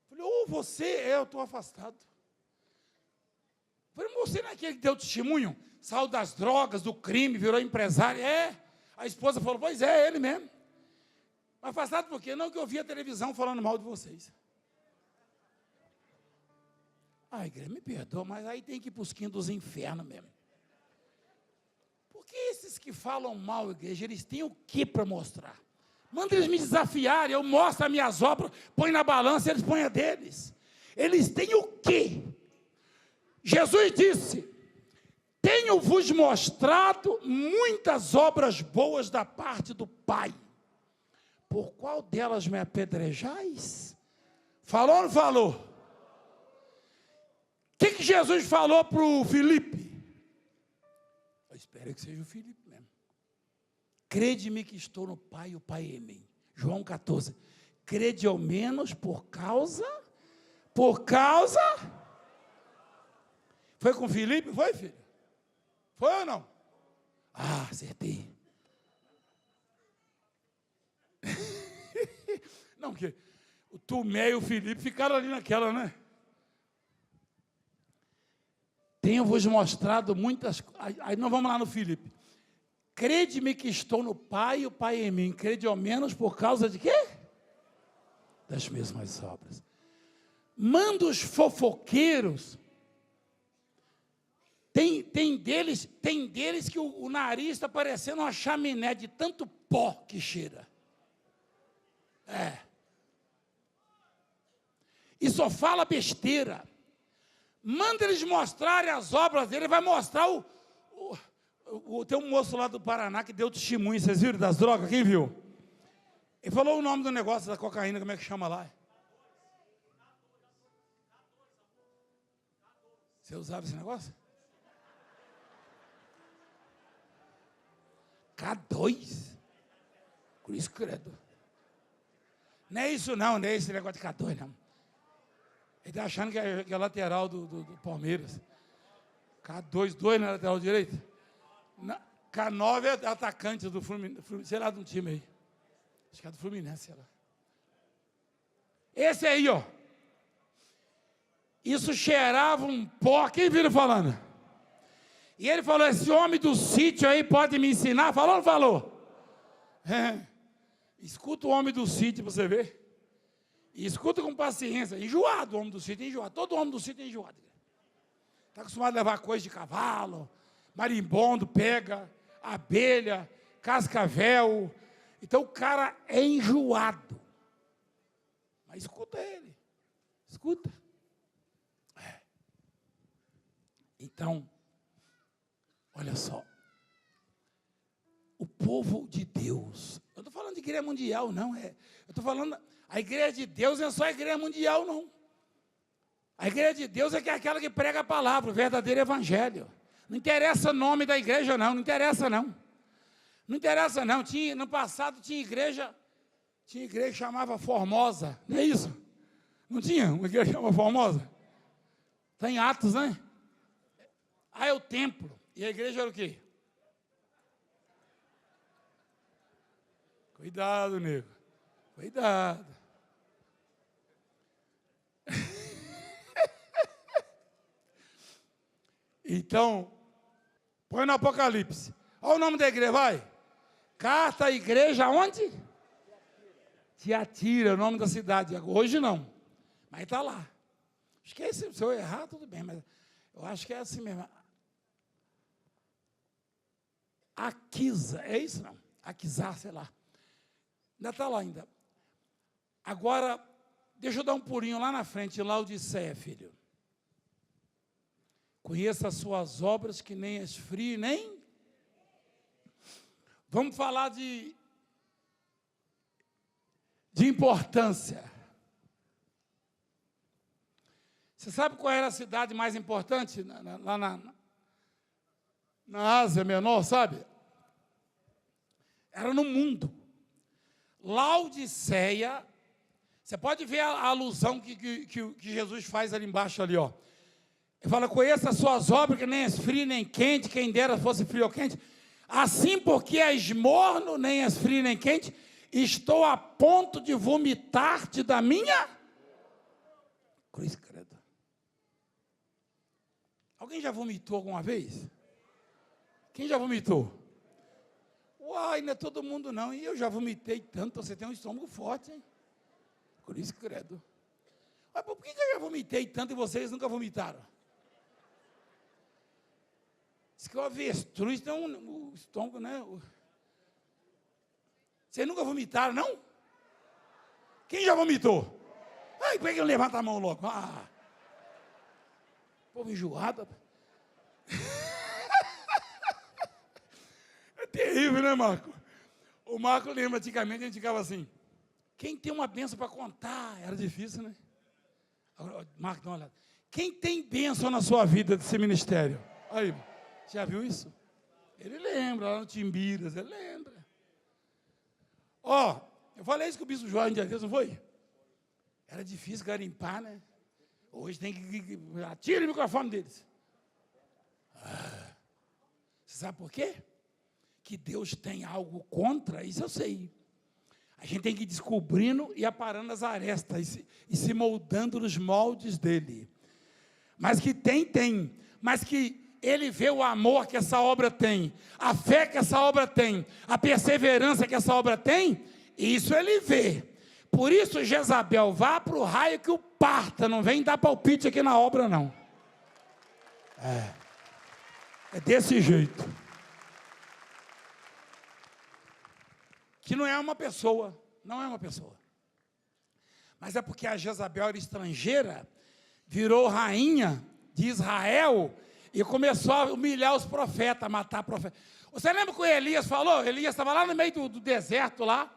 falei, você, eu estou afastado, falei, você não é aquele que deu testemunho, saiu das drogas, do crime, virou empresário, a esposa falou, pois é, ele mesmo, mas afastado por quê? Não, que eu vi a televisão falando mal de vocês. Igreja, me perdoa, mas aí tem que ir para os quintos dos infernos mesmo. Porque esses que falam mal, igreja, eles têm o que para mostrar? Manda eles me desafiarem, eu mostro as minhas obras, põe na balança, eles põem a deles. Eles têm o quê? Jesus disse, tenho-vos mostrado muitas obras boas da parte do Pai. Por qual delas me apedrejais? Falou ou não falou? O que Jesus falou para o Filipe? Eu espero que seja o Filipe mesmo. Crede-me que estou no Pai e o Pai em mim. João 14. Crede ao menos por causa. Foi com o Filipe? Foi, filho? Foi ou não? Acertei. Não, porque o Tomé e o Filipe ficaram ali naquela, né? Tenho-vos mostrado muitas coisas. Aí nós vamos lá no Filipe. Crede-me que estou no Pai e o Pai em mim. Crede ao menos por causa de quê? Das mesmas obras. Manda os fofoqueiros. Tem deles que o nariz está parecendo uma chaminé de tanto pó que cheira. E só fala besteira. Manda eles mostrarem as obras dele, vai mostrar tem um moço lá do Paraná que deu testemunho, vocês viram, das drogas, quem viu? Ele falou o nome do negócio da cocaína, como é que chama lá? Você usava esse negócio? K2? Cruz credo. Não é isso não, não é esse negócio de K2 não. Ele está achando que é lateral do Palmeiras. K2, 2 na lateral direita. K9 é atacante do Fluminense, sei lá, de um time aí. Acho que é do Fluminense, sei lá. Esse aí, ó. Isso cheirava um pó. Quem viu ele falando? E ele falou, esse homem do sítio aí pode me ensinar? Falou ou não falou? É. Escuta o homem do sítio para você ver. E escuta com paciência. Enjoado o homem do sítio, enjoado. Todo homem do sítio é enjoado. Está acostumado a levar coisa de cavalo, marimbondo, pega, abelha, cascavel. Então o cara é enjoado. Mas escuta ele. Escuta. Então, olha só. O povo de Deus. Eu estou falando de igreja mundial, não. Eu estou falando. A igreja de Deus não é só a igreja mundial, não. A igreja de Deus é aquela que prega a palavra, o verdadeiro evangelho. Não interessa o nome da igreja, não. Não interessa, não. Não interessa, não. No passado tinha igreja que chamava Formosa. Não é isso? Não tinha uma igreja que chamava Formosa? Está em Atos, né? Ah, é o templo. E a igreja era o quê? Cuidado, nego. Cuidado. Então, põe no Apocalipse. Olha o nome da igreja, vai. Carta à igreja onde? Tiatira, o nome da cidade. Hoje não. Mas está lá. Acho que é esse. Se eu errar, tudo bem. Mas eu acho que é assim mesmo. Aquisa, é isso não? Aquisar, sei lá. Ainda está lá ainda. Agora, deixa eu dar um pulinho lá na frente, Laodiceia, filho. Conheça as suas obras, que nem esfrie, nem... Vamos falar de importância. Você sabe qual era a cidade mais importante lá na Ásia Menor, sabe? Era no mundo. Laodiceia, você pode ver a alusão que Jesus faz ali embaixo, ali, ó. Ele fala, conheça as suas obras, que nem és frio nem quente, quem dera fosse frio ou quente. Assim, porque és morno, nem és frio nem quente, estou a ponto de vomitar-te da minha cruz credo. Alguém já vomitou alguma vez? Quem já vomitou? Uai, não é todo mundo não. E eu já vomitei tanto, você tem um estômago forte, hein? Cruz credo. Mas por que eu já vomitei tanto e vocês nunca vomitaram? Diz que o avestruz tem um estômago, né? Vocês nunca vomitaram, não? Quem já vomitou? Ai, por que não levanta a mão logo? Ah, povo enjoado. É terrível, né, Marco? O Marco lembra, antigamente a gente ficava assim, quem tem uma bênção para contar? Era difícil, né? Agora, Marco, dá uma olhada. Quem tem bênção na sua vida desse ministério? Aí, já viu isso? Ele lembra, lá no Timbiras, ele lembra. Ó, eu falei isso com o bispo Jorge um dia desses, não foi? Era difícil garimpar, né? Hoje tem que atira o microfone deles. Você sabe por quê? Que Deus tem algo contra, isso eu sei. A gente tem que ir descobrindo e aparando as arestas e se moldando nos moldes dele. Mas que tem. Mas que ele vê o amor que essa obra tem, a fé que essa obra tem, a perseverança que essa obra tem, isso ele vê. Por isso, Jezabel, vá para o raio que o parta, não vem dar palpite aqui na obra, não. É desse jeito. Que não é uma pessoa, não é uma pessoa. Mas é porque a Jezabel era estrangeira, virou rainha de Israel e começou a humilhar os profetas, a matar profetas. Você lembra que o Elias falou? Elias estava lá no meio do deserto lá.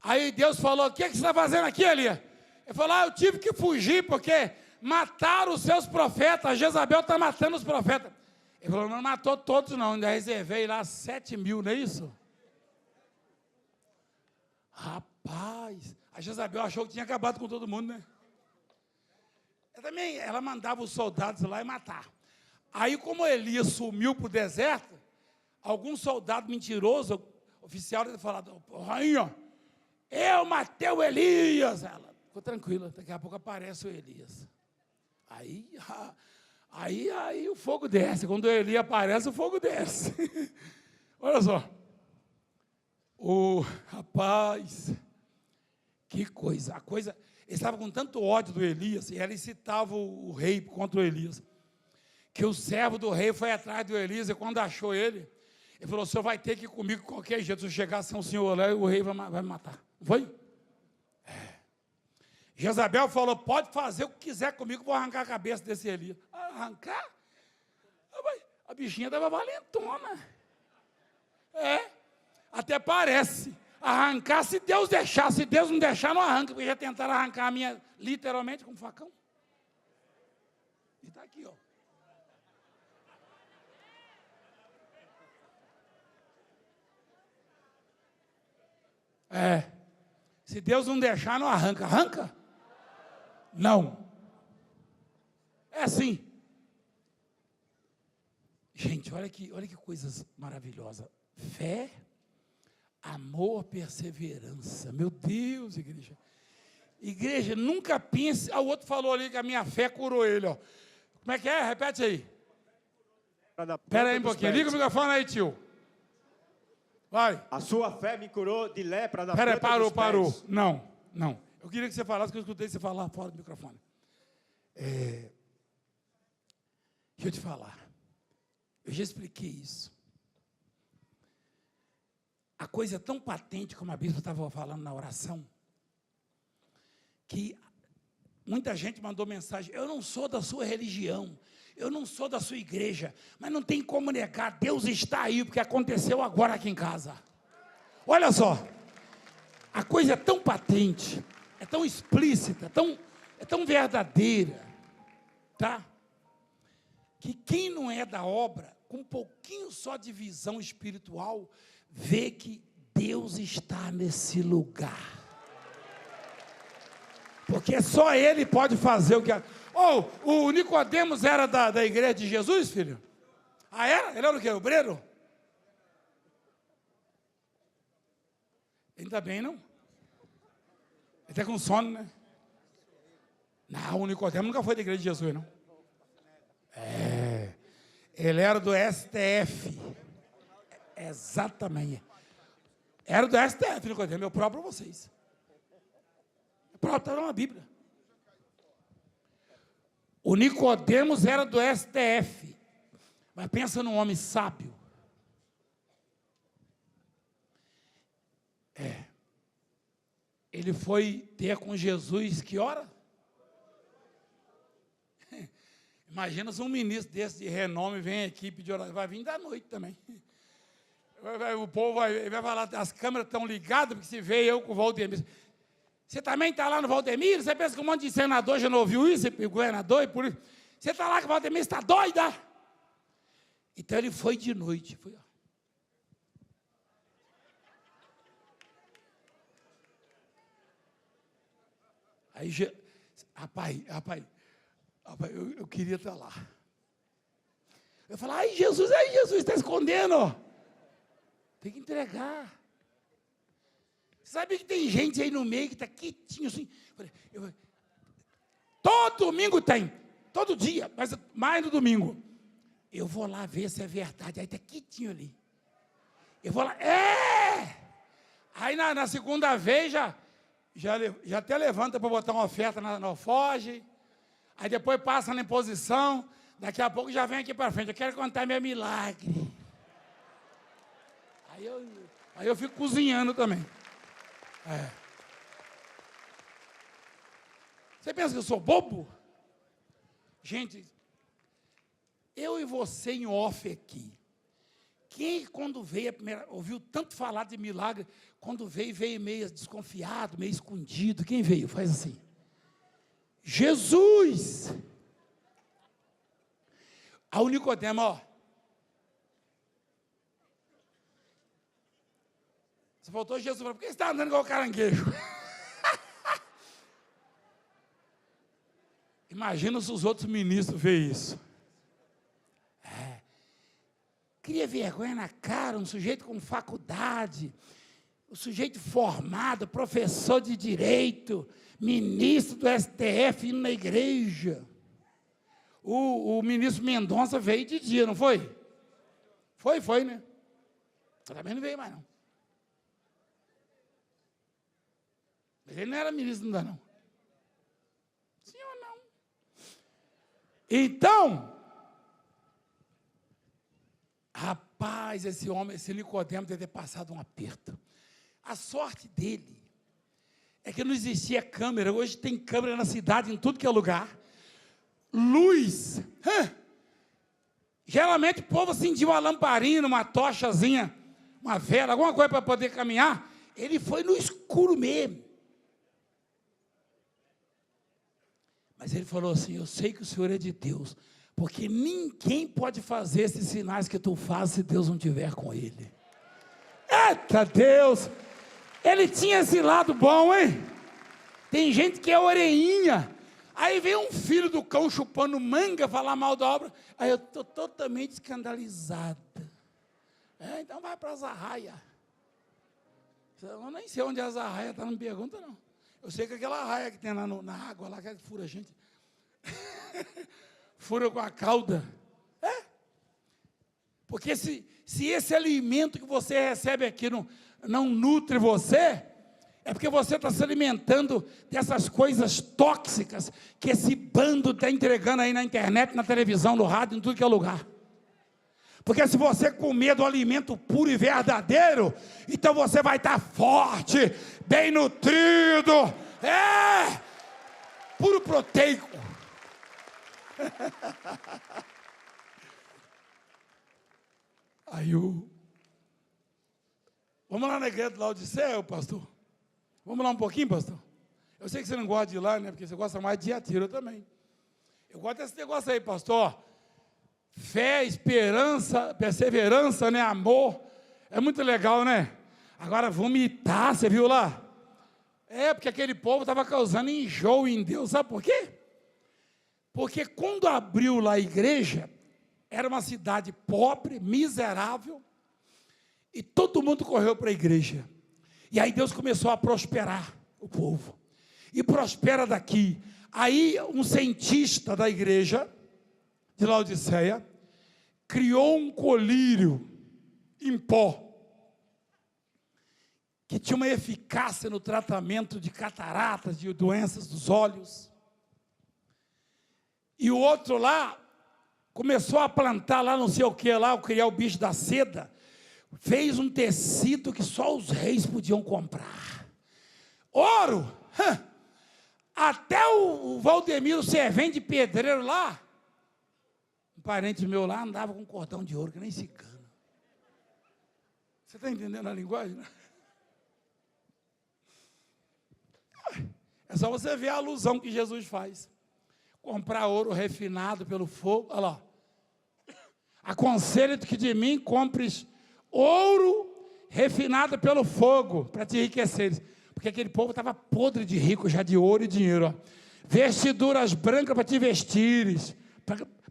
Aí Deus falou, o que você está fazendo aqui, Elias? Ele falou, eu tive que fugir porque mataram os seus profetas, a Jezabel está matando os profetas. Ele falou, não matou todos não, ainda reservei lá 7.000, não é isso? Rapaz, a Jezabel achou que tinha acabado com todo mundo, né? Ela mandava os soldados lá e matar. Aí, como Elias sumiu para o deserto, algum soldado mentiroso, oficial, ele falou, rainha, eu matei o Elias. Ela ficou tranquila, daqui a pouco aparece o Elias. Aí o fogo desce. Quando o Elias aparece, o fogo desce. Olha só. O rapaz, que coisa. Ele estava com tanto ódio do Elias, e ela incitava o rei contra o Elias, que o servo do rei foi atrás do Elias, e quando achou ele falou, o senhor vai ter que ir comigo de qualquer jeito, se eu chegar sem o senhor lá, o rei vai me matar. Não foi? Jezabel falou, pode fazer o que quiser comigo, vou arrancar a cabeça desse Elias. Arrancar? A bichinha estava valentona. Até parece. Arrancar, se Deus deixar, se Deus não deixar, não arranca, porque já tentaram arrancar a minha, literalmente, com um facão. E está aqui, ó. Se Deus não deixar, não arranca. Arranca? Não. É assim. Gente, olha que coisas maravilhosas. Fé, amor, perseverança. Meu Deus, igreja. Igreja, nunca pense... o outro falou ali que a minha fé curou ele, ó. Como é que é? Repete aí. Espera aí um pouquinho. Liga o microfone aí, tio. Vai. A sua fé me curou de lepra da planta dos pés. Parou. Não. Eu queria que você falasse, que eu escutei você falar fora do microfone. Deixa eu te falar. Eu já expliquei isso. A coisa é tão patente, como a bispa estava falando na oração, que muita gente mandou mensagem, eu não sou da sua religião, eu não sou da sua igreja, mas não tem como negar, Deus está aí, porque aconteceu agora aqui em casa. Olha só, a coisa é tão patente, é tão explícita, é tão verdadeira, tá? Que quem não é da obra, com um pouquinho só de visão espiritual, vê que Deus está nesse lugar. Porque só Ele pode fazer o que... o Nicodemos era da igreja de Jesus, filho? Era? Ele era o quê? Obreiro? Ainda bem, não? Ele está com sono, né? Não, o Nicodemos nunca foi da igreja de Jesus, não. Ele era do STF. Exatamente. Era do STF, Nicodemos. Eu provo para vocês. Está na Bíblia. O Nicodemos era do STF. Mas pensa num homem sábio. Ele foi ter com Jesus que hora? Imagina se um ministro desse de renome vem aqui pedir oração. Vai vir da noite também. O povo vai falar, as câmeras estão ligadas, porque se vê eu com o Valdemir. Você também está lá no Valdemir? Você pensa que um monte de senador já não ouviu isso? E governador e por isso. Você está lá que o Valdemir está doida? Então ele foi de noite. Foi, ó. Aí, rapaz, eu queria estar lá. Eu falei, ai Jesus, está escondendo. Tem que entregar. Sabe que tem gente aí no meio que está quietinho assim. Todo domingo tem, todo dia, mas mais no domingo. Eu vou lá ver se é verdade. Aí está quietinho ali. Eu vou lá, Aí na segunda vez já até levanta para botar uma oferta na alforge. Aí depois passa na imposição. Daqui a pouco já vem aqui para frente. Eu quero contar meu milagre. Aí eu fico cozinhando também. Você pensa que eu sou bobo? Gente, eu e você em off aqui. Quem, quando veio a primeira, ouviu tanto falar de milagre, quando veio meio desconfiado, meio escondido? Quem veio? Faz assim. Jesus! Aí o Nicodemo, Só faltou Jesus falar, por que você está andando igual caranguejo? Imagina se os outros ministros veem isso. Cria vergonha na cara, um sujeito com faculdade, um sujeito formado, professor de direito, ministro do STF indo na igreja. O ministro Mendonça veio de dia, não foi? Foi, né? Eu também não veio mais, não. Mas ele não era ministro ainda, não. Sim ou não? Então, rapaz, esse homem, esse Nicodemo deve ter passado um aperto. A sorte dele é que não existia câmera. Hoje tem câmera na cidade, em tudo que é lugar. Luz. Geralmente o povo acendia uma lamparina, uma tochazinha, uma vela, alguma coisa para poder caminhar. Ele foi no escuro mesmo. Mas ele falou assim, eu sei que o Senhor é de Deus, porque ninguém pode fazer esses sinais que tu fazes se Deus não estiver com ele. Eita Deus! Ele tinha esse lado bom, hein? Tem gente que é orelhinha. Aí vem um filho do cão chupando manga falar mal da obra. Aí eu estou totalmente escandalizada. Então vai para as arraias. Eu nem sei onde é as arraias, está, não me pergunta não. Eu sei que aquela arraia que tem lá na água, lá que fura a gente. Fura com a cauda. Porque se esse alimento que você recebe aqui não nutre você, é porque você está se alimentando dessas coisas tóxicas que esse bando está entregando aí na internet, na televisão, no rádio, em tudo que é lugar. Porque se você comer do alimento puro e verdadeiro, então você vai estar forte, bem nutrido, puro proteico. Aí vamos lá na igreja do Laodiceia, pastor? Vamos lá um pouquinho, pastor? Eu sei que você não gosta de ir lá, né? Porque você gosta mais de Tiatira, eu também. Eu gosto desse negócio aí, pastor. Fé, esperança, perseverança, né? Amor. É muito legal, né? Agora, vomitar, você viu lá? Porque aquele povo estava causando enjoo em Deus. Sabe por quê? Porque quando abriu lá a igreja, era uma cidade pobre, miserável, e todo mundo correu para a igreja. E aí Deus começou a prosperar o povo. E prospera daqui. Aí um cientista da igreja de Laodiceia criou um colírio em pó que tinha uma eficácia no tratamento de cataratas, de doenças dos olhos. E o outro lá começou a plantar lá não sei o que lá, criar o bicho da seda, fez um tecido que só os reis podiam comprar. Ouro! Até o Valdemiro, servente de pedreiro lá, um parente meu lá, andava com um cordão de ouro, que nem cigano. Você está entendendo a linguagem, né? É só você ver a alusão que Jesus faz. Comprar ouro refinado pelo fogo, olha lá. Aconselho-te que de mim compres ouro refinado pelo fogo, para te enriqueceres. Porque aquele povo estava podre de rico, já de ouro e dinheiro. Ó. Vestiduras brancas para te vestires,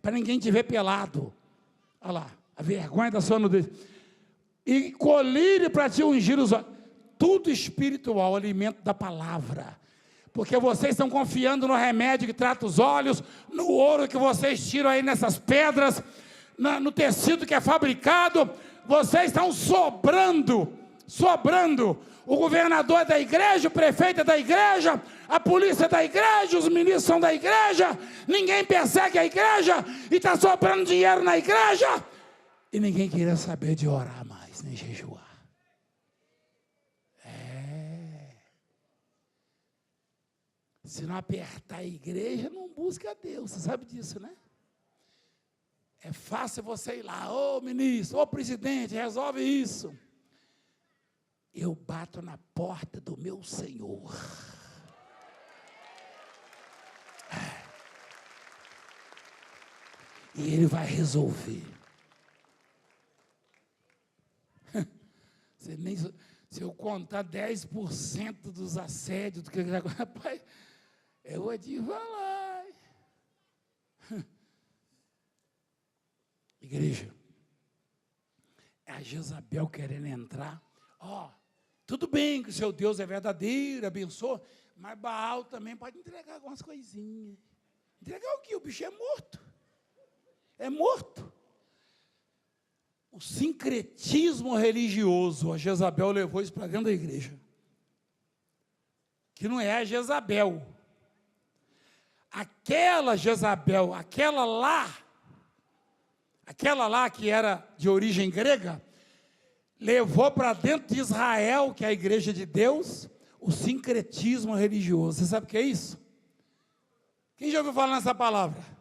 para ninguém te ver pelado. Olha lá, a vergonha da sua nudez. E colírio para te ungir os olhos. Tudo espiritual, alimento da palavra. Porque vocês estão confiando no remédio que trata os olhos, no ouro que vocês tiram aí nessas pedras, no tecido que é fabricado. Vocês estão sobrando. O governador é da igreja, o prefeito é da igreja, a polícia é da igreja, os ministros são da igreja, ninguém persegue a igreja, e está sobrando dinheiro na igreja, e ninguém queria saber de orar mais, nem jejuar. Se não apertar a igreja, não busca a Deus, você sabe disso, né? É fácil você ir lá, ô ministro, ô presidente, resolve isso. Eu bato na porta do meu Senhor. E Ele vai Se eu contar 10% dos assédios, do que rapaz, eu vou te falar. Igreja, é a Jezabel querendo entrar. Tudo bem que o seu Deus é verdadeiro, abençoa, mas Baal também pode entregar algumas coisinhas. Entregar o quê? O bicho é morto. É morto. O sincretismo religioso, a Jezabel levou isso para dentro da igreja. Que não é a Jezabel. Aquela Jezabel, aquela lá que era de origem grega, levou para dentro de Israel, que é a igreja de Deus, o sincretismo religioso. Você sabe o que é isso? Quem já ouviu falar nessa palavra?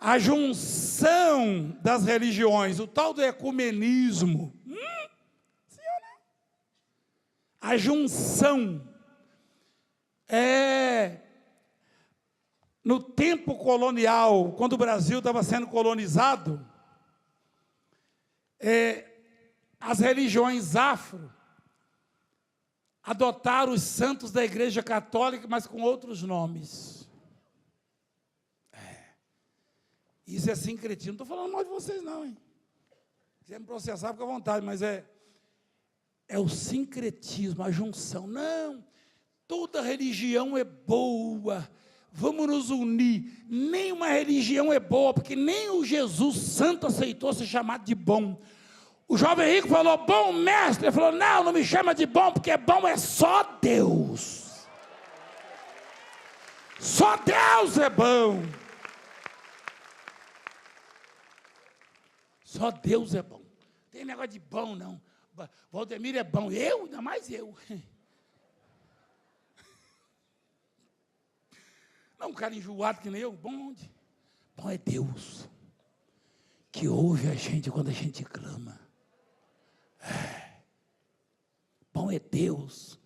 A junção das religiões, o tal do ecumenismo. A junção no tempo colonial, quando o Brasil estava sendo colonizado, as religiões afro adotaram os santos da Igreja Católica, mas com outros nomes. Isso é sincretismo. Não estou falando mal de vocês, não, hein? Se quiser me processar, fica à vontade, mas é o sincretismo, a junção. Não, toda religião é boa, vamos nos unir. Nenhuma religião é boa, porque nem o Jesus Santo aceitou ser chamado de bom. O jovem rico falou, bom mestre. Ele falou, não me chama de bom, porque bom é só Deus. Só Deus é bom. Só Deus é bom. Não tem negócio de bom, não. Valdemir é bom. Ainda mais eu. Não, um cara enjoado que nem eu. Bom onde? Bom é Deus. Que ouve a gente quando a gente clama. Bom é Deus.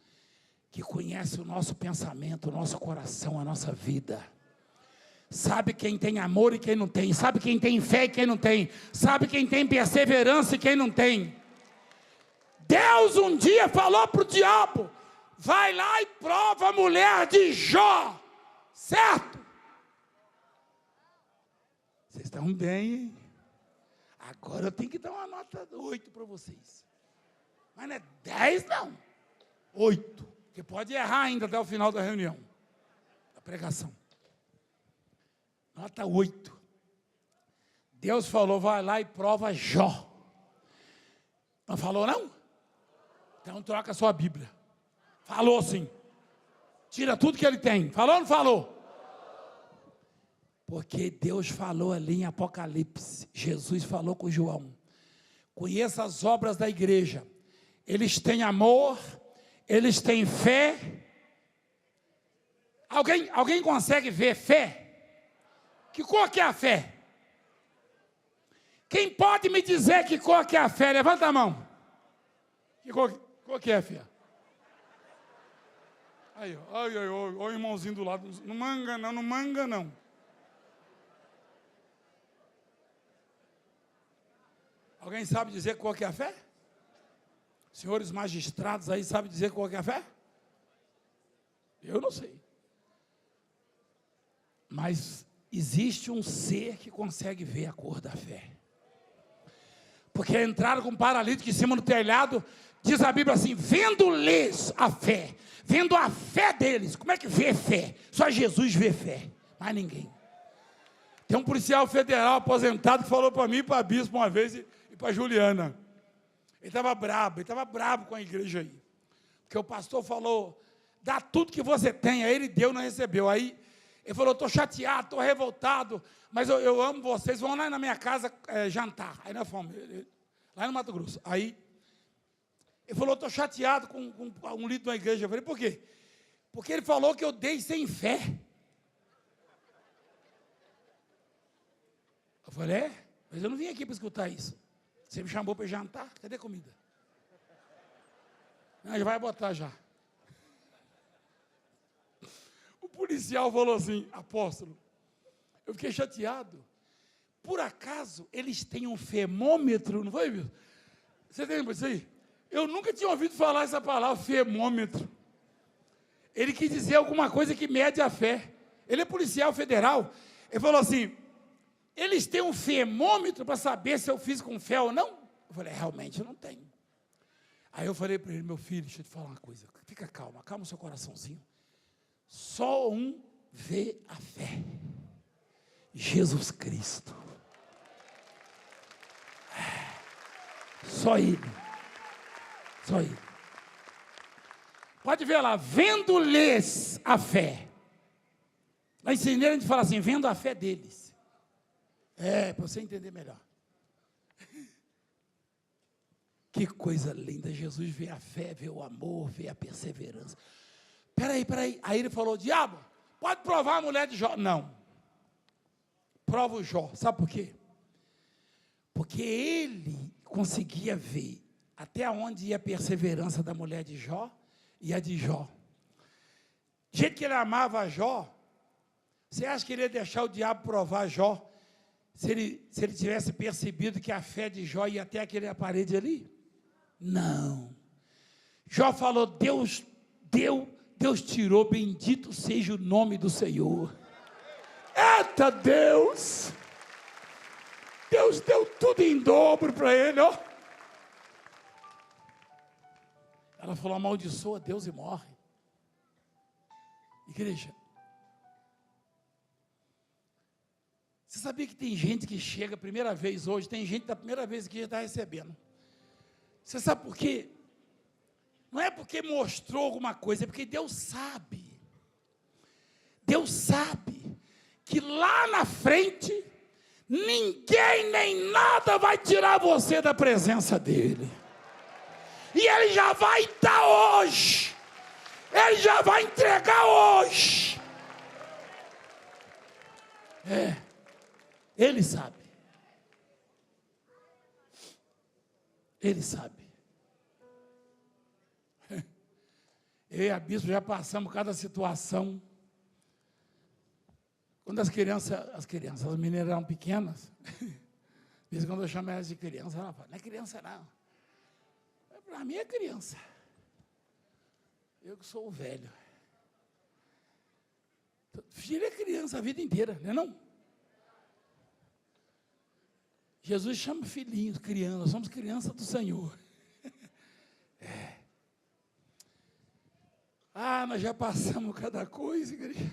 Que conhece o nosso pensamento, o nosso coração, a nossa vida. Sabe quem tem amor e quem não tem. Sabe quem tem fé e quem não tem. Sabe quem tem perseverança e quem não tem. Deus um dia falou para o diabo, vai lá e prova a mulher de Jó. Certo? Vocês estão bem, hein? Agora eu tenho que dar uma nota 8 para vocês. Mas não é 10 não. 8. Porque pode errar ainda até o final da reunião. Da pregação. Nota 8. Deus falou, vai lá e prova Jó. Não falou não? Então troca a sua Bíblia. Falou sim. Tira tudo que ele tem. Falou ou não falou? Porque Deus falou ali em Apocalipse. Jesus falou com João. Conheça as obras da igreja. Eles têm amor, eles têm fé. Alguém consegue ver fé? Que cor que é a fé? Quem pode me dizer que cor que é a fé? Levanta a mão. Que cor que é a fé? Aí, olha o irmãozinho do lado. Não manga não. Alguém sabe dizer qual que é a fé? Senhores magistrados aí sabem dizer qual que é a fé? Eu não sei. Mas existe um ser que consegue ver a cor da fé. Porque entraram com um paralítico em cima do telhado, diz a Bíblia assim, vendo-lhes a fé, vendo a fé deles. Como é que vê fé? Só Jesus vê fé, mais ninguém. Tem um policial federal aposentado que falou para mim e para a bispo uma vez e para a Juliana. Ele estava brabo com a igreja aí. Porque o pastor falou, dá tudo que você tem, aí ele deu, não recebeu. Aí ele falou, estou chateado, estou revoltado, mas eu amo vocês, vão lá na minha casa jantar. Aí nós fomos, lá no Mato Grosso. Aí ele falou, estou chateado com um líder da igreja. Eu falei, por quê? Porque ele falou que eu dei sem fé. Eu falei, mas eu não vim aqui para escutar isso. Você me chamou para jantar, cadê a comida? Não, já vai botar já. O policial falou assim, apóstolo, eu fiquei chateado. Por acaso, eles têm um femômetro, não foi, viu? Você lembra disso aí? Eu nunca tinha ouvido falar essa palavra, fermômetro. Ele quis dizer alguma coisa que mede a fé. Ele é policial federal. Ele falou assim, eles têm um fermômetro para saber se eu fiz com fé ou não? Eu falei, realmente eu não tenho. Aí eu falei para ele, meu filho, deixa eu te falar uma coisa. Fica calma, calma o seu coraçãozinho. Só um vê a fé. Jesus Cristo. Só Ele. Só Ele. Pode ver lá, vendo-lhes a fé. Lá em Cineira a gente fala assim, vendo a fé deles. Para você entender melhor. Que coisa linda, Jesus vê a fé, vê o amor, vê a perseverança. Peraí. Aí ele falou, diabo, pode provar a mulher de Jó. Não. Prova o Jó. Sabe por quê? Porque ele conseguia ver até onde ia a perseverança da mulher de Jó e a de Jó. Do jeito que ele amava a Jó, você acha que ele ia deixar o diabo provar Jó, se ele tivesse percebido que a fé de Jó ia até aquele parede ali? Não. Jó falou, Deus tirou, bendito seja o nome do Senhor. Eita Deus! Deus deu tudo em dobro para ele, ó. Ela falou, amaldiçoa Deus e morre. Igreja, você sabia que tem gente que chega a primeira vez hoje, tem gente da primeira vez que já está recebendo. Você sabe por quê? Não é porque mostrou alguma coisa, é porque Deus sabe. Deus sabe que lá na frente, ninguém nem nada vai tirar você da presença dEle. E Ele já vai dar hoje. Ele já vai entregar hoje. Ele sabe. Ele sabe. Eu e a bispo já passamos cada situação. Quando as meninas eram pequenas, mesmo quando eu chamo elas de criança, ela fala, não é criança não. Para mim é criança. Eu que sou o velho. Filho é criança a vida inteira, não é não? Jesus chama filhinhos, crianças, nós somos crianças do Senhor. Nós já passamos cada coisa, igreja.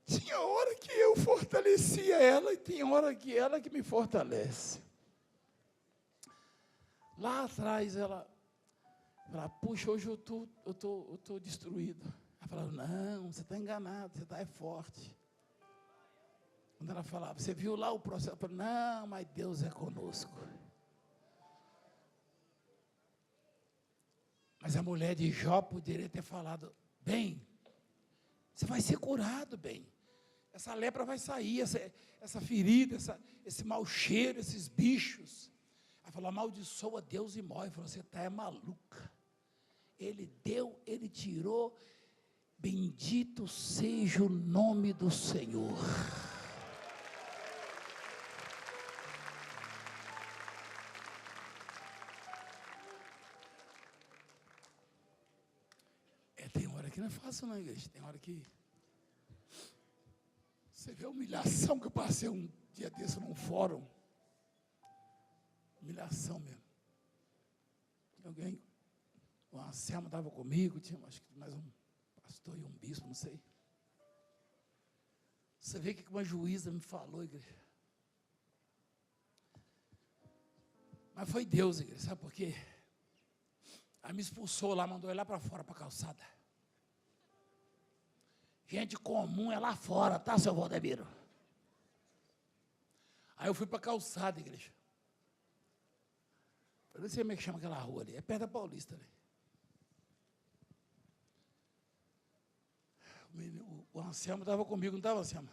Tinha hora que eu fortalecia ela e tem hora que ela que me fortalece. Lá atrás ela puxa, hoje eu tô destruído. Ela falava, não, você está enganado, você está forte. Quando ela falava, você viu lá o processo? Eu falava, não, mas Deus é conosco. Mas a mulher de Jó poderia ter falado, bem, você vai ser curado, bem. Essa lepra vai sair, essa ferida, esse mau cheiro, esses bichos. Ela falou, amaldiçoa Deus e morre. Ela falou, você está maluca. Ele deu, Ele tirou. Bendito seja o nome do Senhor. Tem hora que não é fácil não, igreja. Tem hora que você vê a humilhação que eu passei um dia desse num fórum. Humilhação mesmo. Alguém, o Anselmo estava comigo, tinha acho que mais um pastor e um bispo, não sei. Você vê o que uma juíza me falou, igreja. Mas foi Deus, igreja, sabe por quê? Aí me expulsou lá, mandou eu lá para fora, para a calçada. Gente comum é lá fora, tá, seu Valdemiro? Aí eu fui para a calçada, igreja. Eu não sei como é que chama aquela rua ali, é perto da Paulista ali. O Anselmo estava comigo, não estava, Anselmo?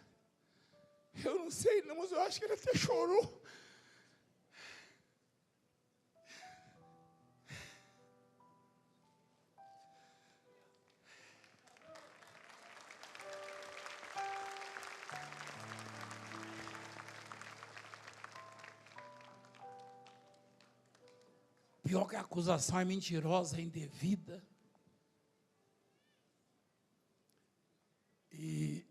Eu não sei não, mas eu acho que ele até chorou. pior que a acusação é mentirosa, é indevida. E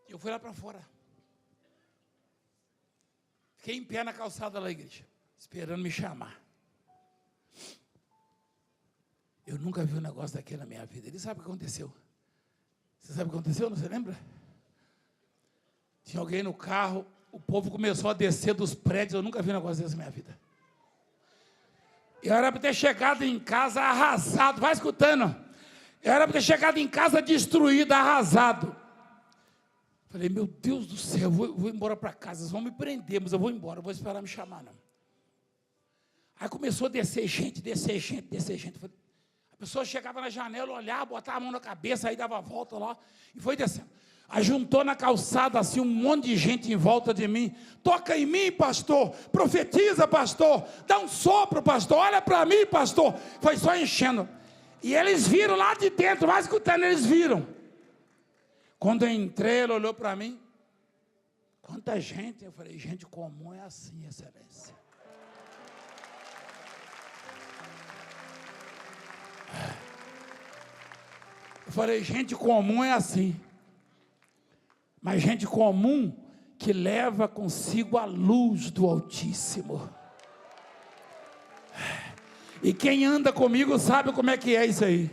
eu fui lá para fora. Fiquei em pé na calçada da igreja, esperando me chamar. Eu nunca vi um negócio daquele na minha vida. Ele sabe o que aconteceu. Você sabe o que aconteceu? Não se lembra? Tinha alguém no carro, o povo começou a descer dos prédios. Eu nunca vi um negócio desse na minha vida. Eu era para ter chegado em casa arrasado. Vai escutando. Eu era para ter chegado em casa destruído, arrasado. Falei, meu Deus do céu, eu vou embora para casa. Eles vão me prender, mas eu vou embora. Eu vou esperar me chamar, não. Aí começou a descer gente, descer gente, descer gente. A pessoa chegava na janela, olhava, botava a mão na cabeça, aí dava a volta lá e foi descendo. Aí juntou na calçada assim um monte de gente em volta de mim. Toca em mim, pastor. Profetiza, pastor. Dá um sopro, pastor. Olha para mim, pastor. Foi só enchendo. E eles viram lá de dentro, vai escutando, eles viram. Quando eu entrei, ele olhou para mim. Quanta gente. Eu falei, gente comum é assim, excelência. Eu falei, gente comum é assim. Mas gente comum que leva consigo a luz do Altíssimo. E quem anda comigo sabe como é que é isso aí.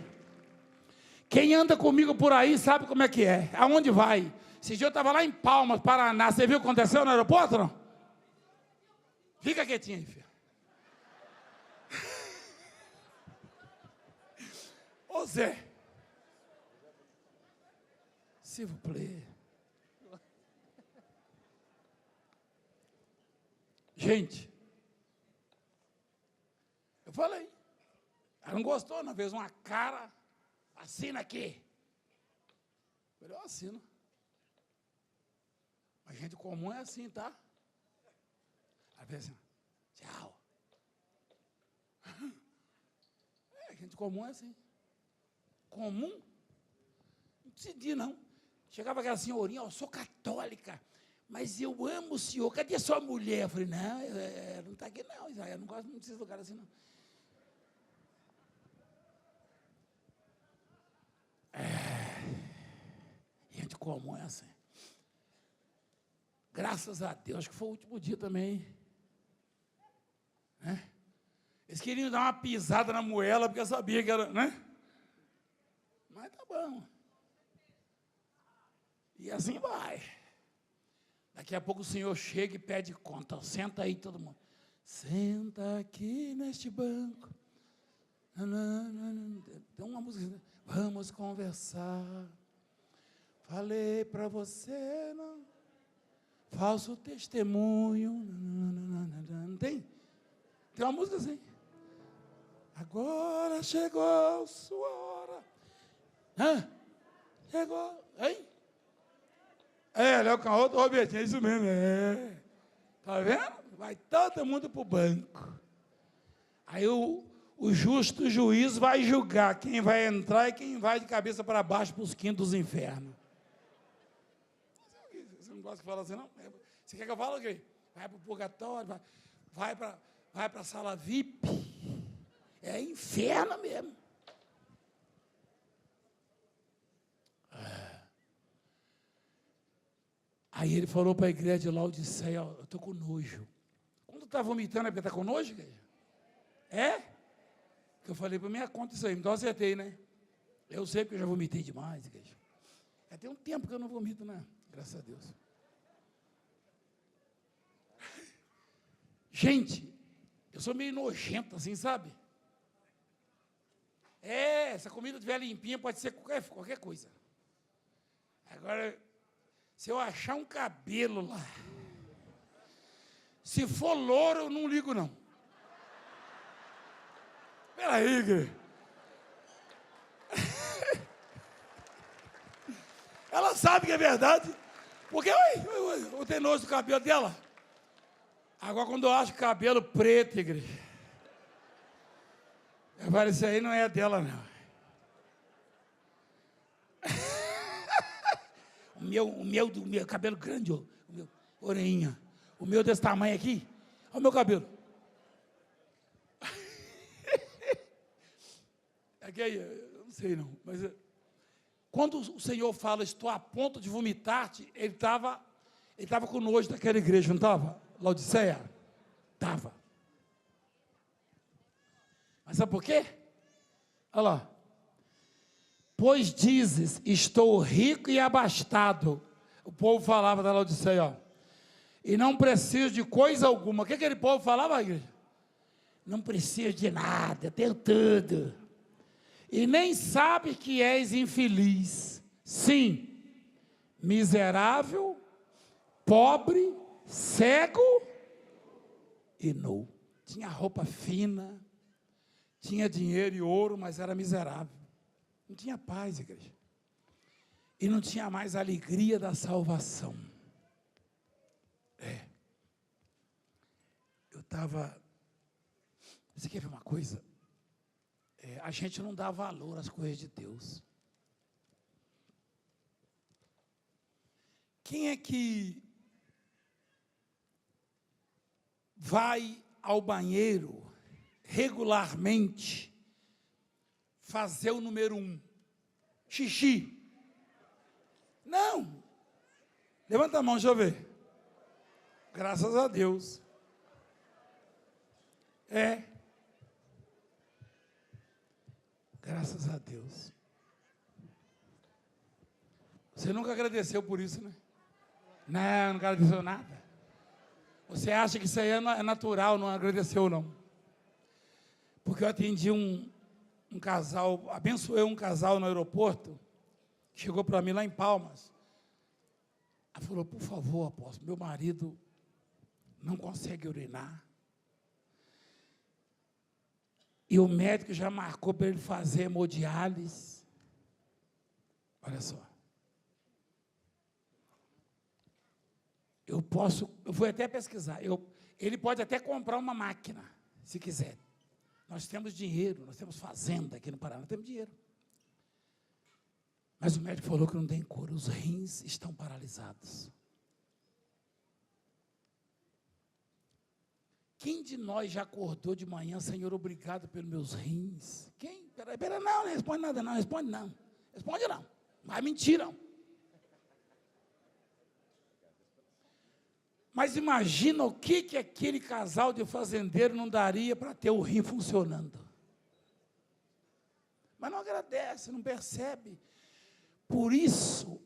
Quem anda comigo por aí sabe como é que é. Aonde vai? Esse dia eu estava lá em Palmas, Paraná. Você viu o que aconteceu no aeroporto, não? Fica quietinho aí, filho. Ô Zé. S'il vous plaît. Gente, eu falei, ela não gostou, não, fez uma cara, assina aqui. Eu falei, eu assino. Mas gente comum é assim, tá? Ela fez assim, tchau. Gente comum é assim. Comum? Não decidi, não. Chegava aquela senhorinha, eu sou católica. Mas eu amo o senhor, cadê a sua mulher? Eu falei, não, não está aqui não, Israel, não gosto desses lugares assim não. Gente comum é assim. Graças a Deus, acho que foi o último dia também. Né? Eles queriam dar uma pisada na moela, porque eu sabia que era, né? Mas tá bom. E assim vai. Daqui a pouco o senhor chega e pede conta. Senta aí todo mundo. Senta aqui neste banco. Tem uma música. Vamos conversar. Falei para você, não. Falso testemunho. Não tem? Tem uma música assim. Agora chegou sua hora. Hã? Chegou. Hein? Léo Canhoto, Robertinho, é isso mesmo, Tá vendo? Vai todo mundo para o banco. Aí o justo juiz vai julgar quem vai entrar e quem vai de cabeça para baixo para os quintos dos infernos. Você não gosta que fala assim, não? Você quer que eu fale o quê? Vai para o purgatório, vai para a sala VIP. É inferno mesmo. Aí ele falou para a igreja de Laodiceia, eu estou com nojo. Quando está vomitando é porque está com nojo, igreja? É? Que eu falei, para minha conta isso aí, então acertei, né? Eu sei porque eu já vomitei demais, igreja. Já tem um tempo que eu não vomito, né? Graças a Deus. Gente, eu sou meio nojento assim, sabe? Se a comida estiver limpinha, pode ser qualquer coisa. Agora, se eu achar um cabelo lá, se for louro, eu não ligo, não. Espera aí, igreja. Ela sabe que é verdade. Porque, eu tenho nojo do cabelo dela. Agora, quando eu acho cabelo preto, igreja, eu falo, isso aí não é dela, não. O meu cabelo grande, o meu orelhinha. O meu desse tamanho aqui, olha o meu cabelo. fiquei, eu não sei não, mas quando o Senhor fala, estou a ponto de vomitar-te, ele estava com nojo daquela igreja, não estava? Laodiceia? Estava. Mas sabe por quê? Olha lá. Pois dizes, estou rico e abastado. O povo falava da Laodiceia, ó. E não preciso de coisa alguma. O que aquele povo falava, igreja? Não preciso de nada, tenho tudo. E nem sabe que és infeliz. Sim, miserável, pobre, cego e nu. Tinha roupa fina, tinha dinheiro e ouro, mas era miserável. Não tinha paz, igreja. E não tinha mais a alegria da salvação. Eu estava... Você quer ver uma coisa? A gente não dá valor às coisas de Deus. Quem é que vai ao banheiro regularmente fazer o número 1? Xixi. Não. Levanta a mão, deixa eu ver. Graças a Deus. Graças a Deus. Você nunca agradeceu por isso, né? Não agradeceu nada. Você acha que isso aí é natural, não agradeceu, não. Porque eu atendi um casal, abençoei um casal no aeroporto, que chegou para mim lá em Palmas. Ela falou, por favor, apóstolo, meu marido não consegue urinar. E o médico já marcou para ele fazer hemodiálise. Olha só. Eu vou até pesquisar. Ele pode até comprar uma máquina, se quiser. Nós temos dinheiro, nós temos fazenda aqui no Paraná, nós temos dinheiro. Mas o médico falou que não tem cura, os rins estão paralisados. Quem de nós já acordou de manhã, Senhor, obrigado pelos meus rins? Quem? Peraí, não responde nada, não, responde não. Responde não, mas mentira. Mas imagina o que aquele casal de fazendeiro não daria para ter o rim funcionando. Mas não agradece, não percebe. Por isso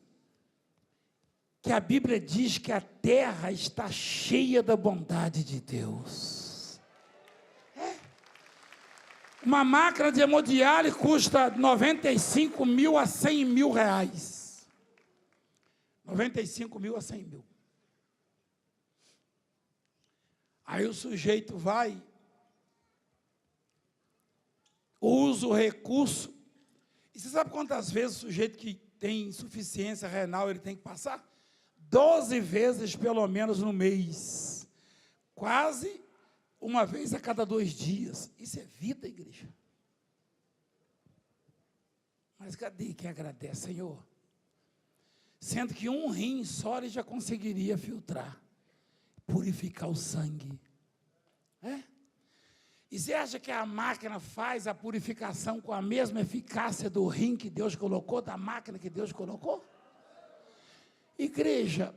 que a Bíblia diz que a terra está cheia da bondade de Deus. Uma máquina de hemodiálise custa 95 mil a 100 mil reais. 95 mil a 100 mil. Aí o sujeito vai, usa o recurso. E você sabe quantas vezes o sujeito que tem insuficiência renal ele tem que passar? 12 vezes pelo menos no mês. Quase uma vez a cada 2 dias. Isso é vida, igreja. Mas cadê quem agradece, Senhor? Sendo que um rim só ele já conseguiria filtrar, purificar o sangue. E você acha que a máquina faz a purificação com a mesma eficácia do rim que Deus colocou, da máquina que Deus colocou? Igreja,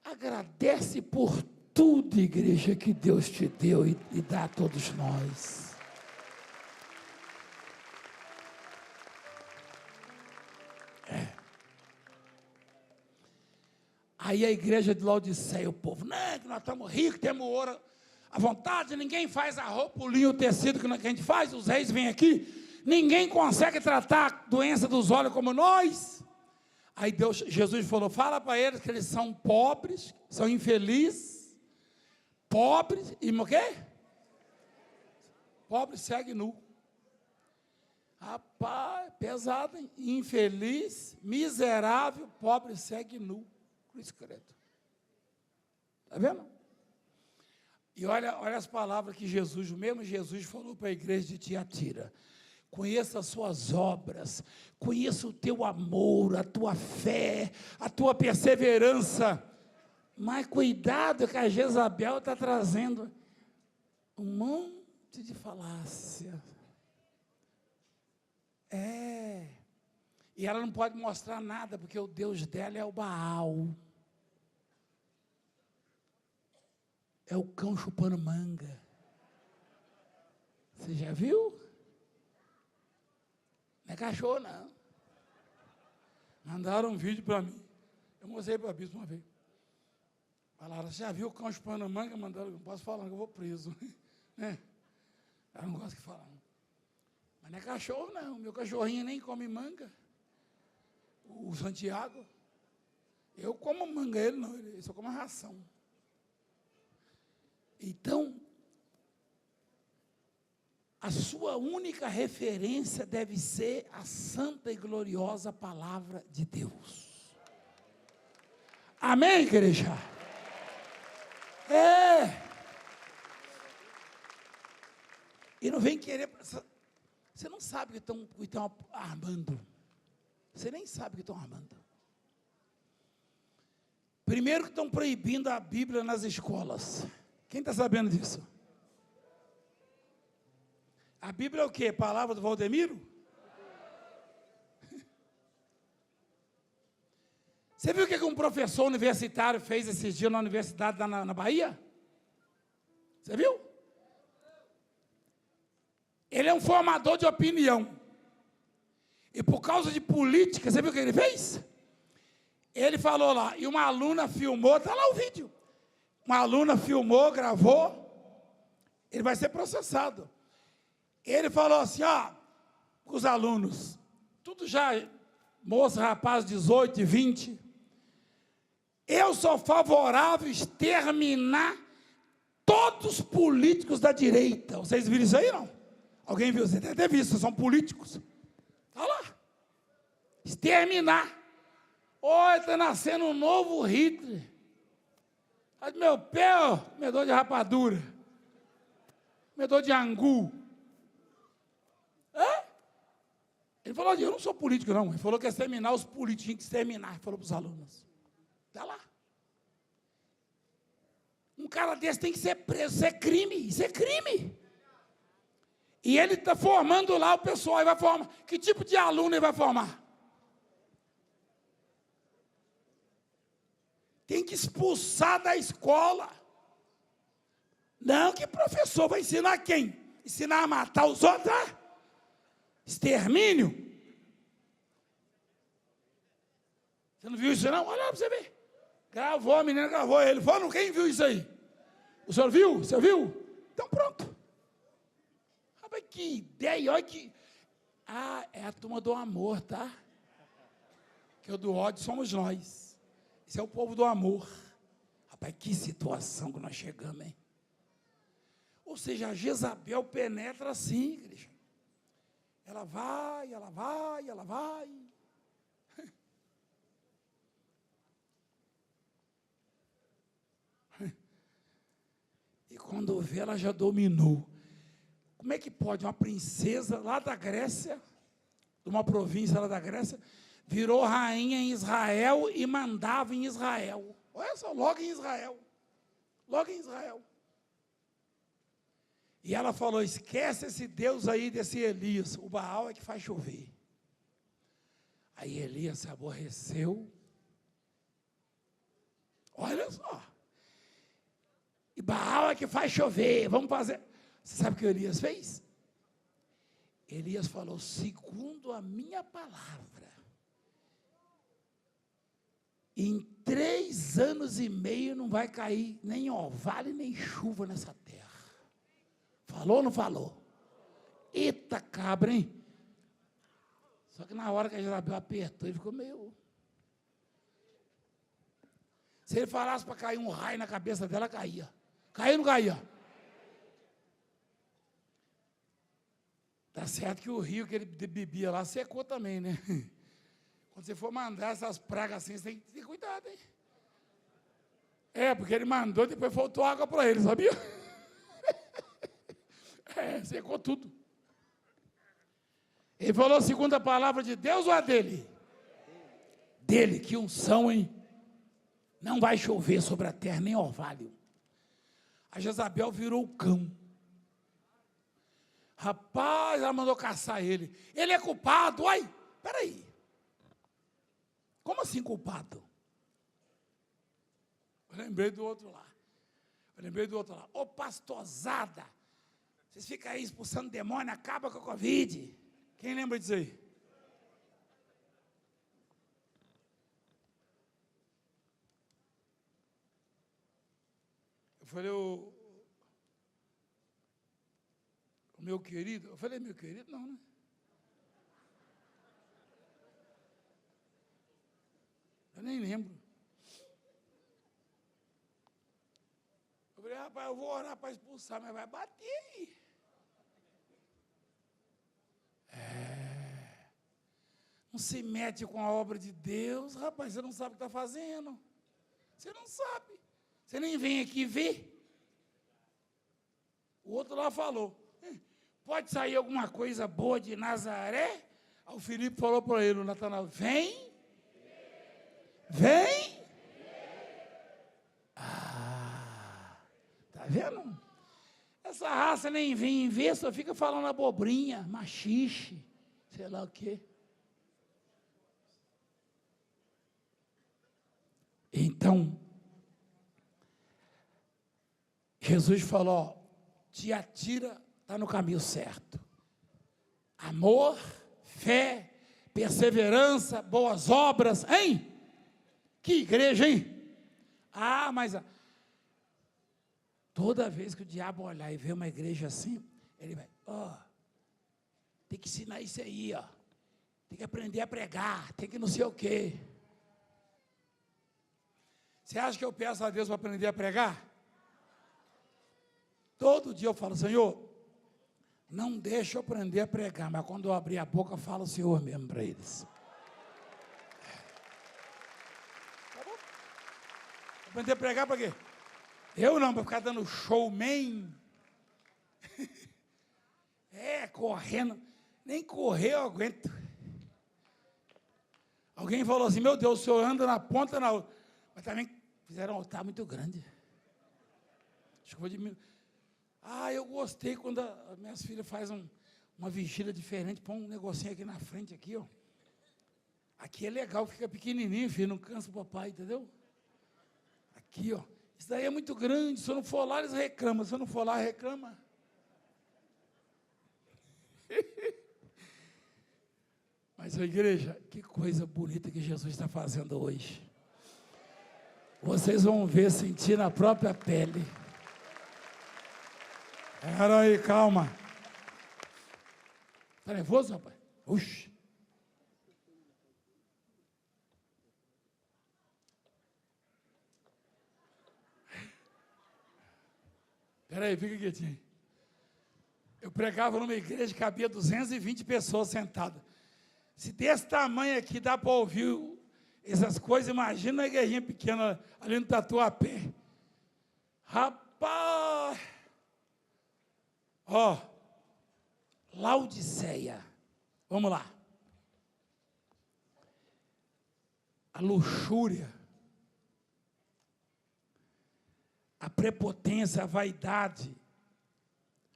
agradece por tudo, igreja, que Deus te deu e dá a todos nós. Aí a igreja de Laodiceia, o povo, não, que nós estamos ricos, temos ouro à vontade, ninguém faz a roupa, o linho, o tecido que a gente faz, os reis vêm aqui, ninguém consegue tratar a doença dos olhos como nós. Aí Jesus falou, fala para eles que eles são pobres, são infelizes, pobres, e o quê? Pobre, cego e nu. Rapaz, pesado, hein? Infeliz, miserável, pobre, cego e nu. Cruz credo. Está vendo? E olha as palavras que Jesus, o mesmo Jesus falou para a igreja de Tiatira. Conheça as suas obras, conheça o teu amor, a tua fé, a tua perseverança. Mas cuidado que a Jezabel está trazendo um monte de falácia. E ela não pode mostrar nada, porque o Deus dela é o Baal. É o cão chupando manga. Você já viu? Não é cachorro, não. Mandaram um vídeo para mim. Eu mostrei para a bispo uma vez. Falaram, você já viu o cão chupando manga? Mandaram, não posso falar, que eu vou preso. Né? Ela não gosta de falar. Mas não é cachorro, não. Meu cachorrinho nem come manga. O Santiago. Eu como manga, ele não. Ele só come a ração. Então, a sua única referência deve ser a santa e gloriosa palavra de Deus. Amém, igreja? E não vem querer... Você não sabe que estão armando. Você nem sabe que estão armando. Primeiro que estão proibindo a Bíblia nas escolas. Quem está sabendo disso? A Bíblia é o quê? Palavra do Valdemiro? Você viu o que um professor universitário fez esses dias na universidade na Bahia? Você viu? Ele é um formador de opinião. E por causa de política, você viu o que ele fez? Ele falou lá, e uma aluna filmou, está lá o vídeo. Uma aluna filmou, gravou, ele vai ser processado. Ele falou assim, ó, com os alunos, tudo já, moça, rapaz, 18, 20, eu sou favorável a exterminar todos os políticos da direita. Vocês viram isso aí, não? Alguém viu? Você deve ter visto, são políticos. Está lá. Exterminar. Olha, está nascendo um novo Hitler. Olha meu pé, ó, comedor de rapadura. Comedor de angu. Ele falou, eu não sou político, não. Ele falou que ia exterminar os políticos, tinha que exterminar. Ele falou para os alunos. Está lá. Um cara desse tem que ser preso. Isso é crime. Isso é crime. E ele está formando lá o pessoal. Ele vai formar. Que tipo de aluno ele vai formar? Tem que expulsar da escola. Não, que professor vai ensinar quem? Ensinar a matar os outros? Extermínio? Você não viu isso não? Olha lá para você ver. Gravou, a menina gravou ele. Falou, quem viu isso aí? O senhor viu? Você viu? Então pronto. Rapaz, que ideia, olha que... é a turma do amor, tá? Que o do ódio somos nós. Esse é o povo do amor. Rapaz, que situação que nós chegamos, hein? Ou seja, a Jezabel penetra assim, igreja. Ela vai, ela vai, ela vai. E quando vê, ela já dominou. Como é que pode uma princesa lá da Grécia, de uma província lá da Grécia, virou rainha em Israel e mandava em Israel? Olha só, logo em Israel. Logo em Israel. E ela falou, esquece esse Deus aí, desse Elias. O Baal é que faz chover. Aí Elias se aborreceu. Olha só. E Baal é que faz chover. Vamos fazer. Você sabe o que Elias fez? Elias falou, segundo a minha palavra, em 3 anos e meio não vai cair nem orvalho, nem chuva nessa terra. Falou ou não falou? Eita cabra, hein? Só que na hora que a Jezabel apertou, ele ficou meio... Se ele falasse para cair um raio na cabeça dela, caía. Caía ou não caía? Tá certo que o rio que ele bebia lá secou também, né? Quando você for mandar essas pragas assim, você tem que ter cuidado, hein? Porque ele mandou e depois faltou água para ele, sabia? Secou tudo. Ele falou segundo a palavra de Deus ou a dele? Dele, que unção, hein? Não vai chover sobre a terra, nem orvalho. A Jezabel virou o cão. Rapaz, ela mandou caçar ele. Ele é culpado, peraí. Como assim culpado? Eu lembrei do outro lá. Ô, pastorzada, vocês ficam aí expulsando demônio, acaba com a Covid. Quem lembra disso aí? Eu falei, o meu querido, eu falei, meu querido, não, né? Eu nem lembro. Eu falei, rapaz, eu vou orar para expulsar, mas vai bater aí. Não se mete com a obra de Deus, rapaz, você não sabe o que está fazendo. Você não sabe. Você nem vem aqui ver. O outro lá falou, pode sair alguma coisa boa de Nazaré? Aí o Filipe falou para ele, o Natanael, vem. Tá vendo? Essa raça nem vem ver, só fica falando abobrinha, machixe, sei lá o quê. Então, Jesus falou, ó, Tiatira está no caminho certo. Amor, fé, perseverança, boas obras, hein? Que igreja, hein? Ah, mas toda vez que o diabo olhar e ver uma igreja assim, ele vai, tem que ensinar isso aí, ó. Tem que aprender a pregar, tem que não sei o quê. Você acha que eu peço a Deus para aprender a pregar? Todo dia eu falo, Senhor, não deixa eu aprender a pregar, mas quando eu abrir a boca, eu falo o Senhor mesmo para eles. Tá bom? Aprender a pregar para quê? Eu não, para ficar dando showman. Correndo. Nem correr eu aguento. Alguém falou assim, meu Deus, o senhor anda na ponta na outra. Mas também fizeram um altar muito grande. Acho que vou diminuir. Eu gostei quando as minhas filhas fazem uma vigília diferente, põe um negocinho aqui na frente, aqui, ó. Aqui é legal, fica pequenininho, filho, não cansa o papai, entendeu? Aqui, ó. Isso daí é muito grande, se eu não for lá, eles reclamam. Se eu não for lá, reclama. Mas a igreja, que coisa bonita que Jesus está fazendo hoje. Vocês vão ver, sentir na própria pele. Era aí, calma. Está nervoso, rapaz? Oxi. Espera aí, fica quietinho. Eu pregava numa igreja que cabia 220 pessoas sentadas. Se desse tamanho aqui dá para ouvir essas coisas, imagina uma igrejinha pequena ali no Tatuapé. Rapaz! Laodiceia. Vamos lá. A luxúria, a prepotência, a vaidade,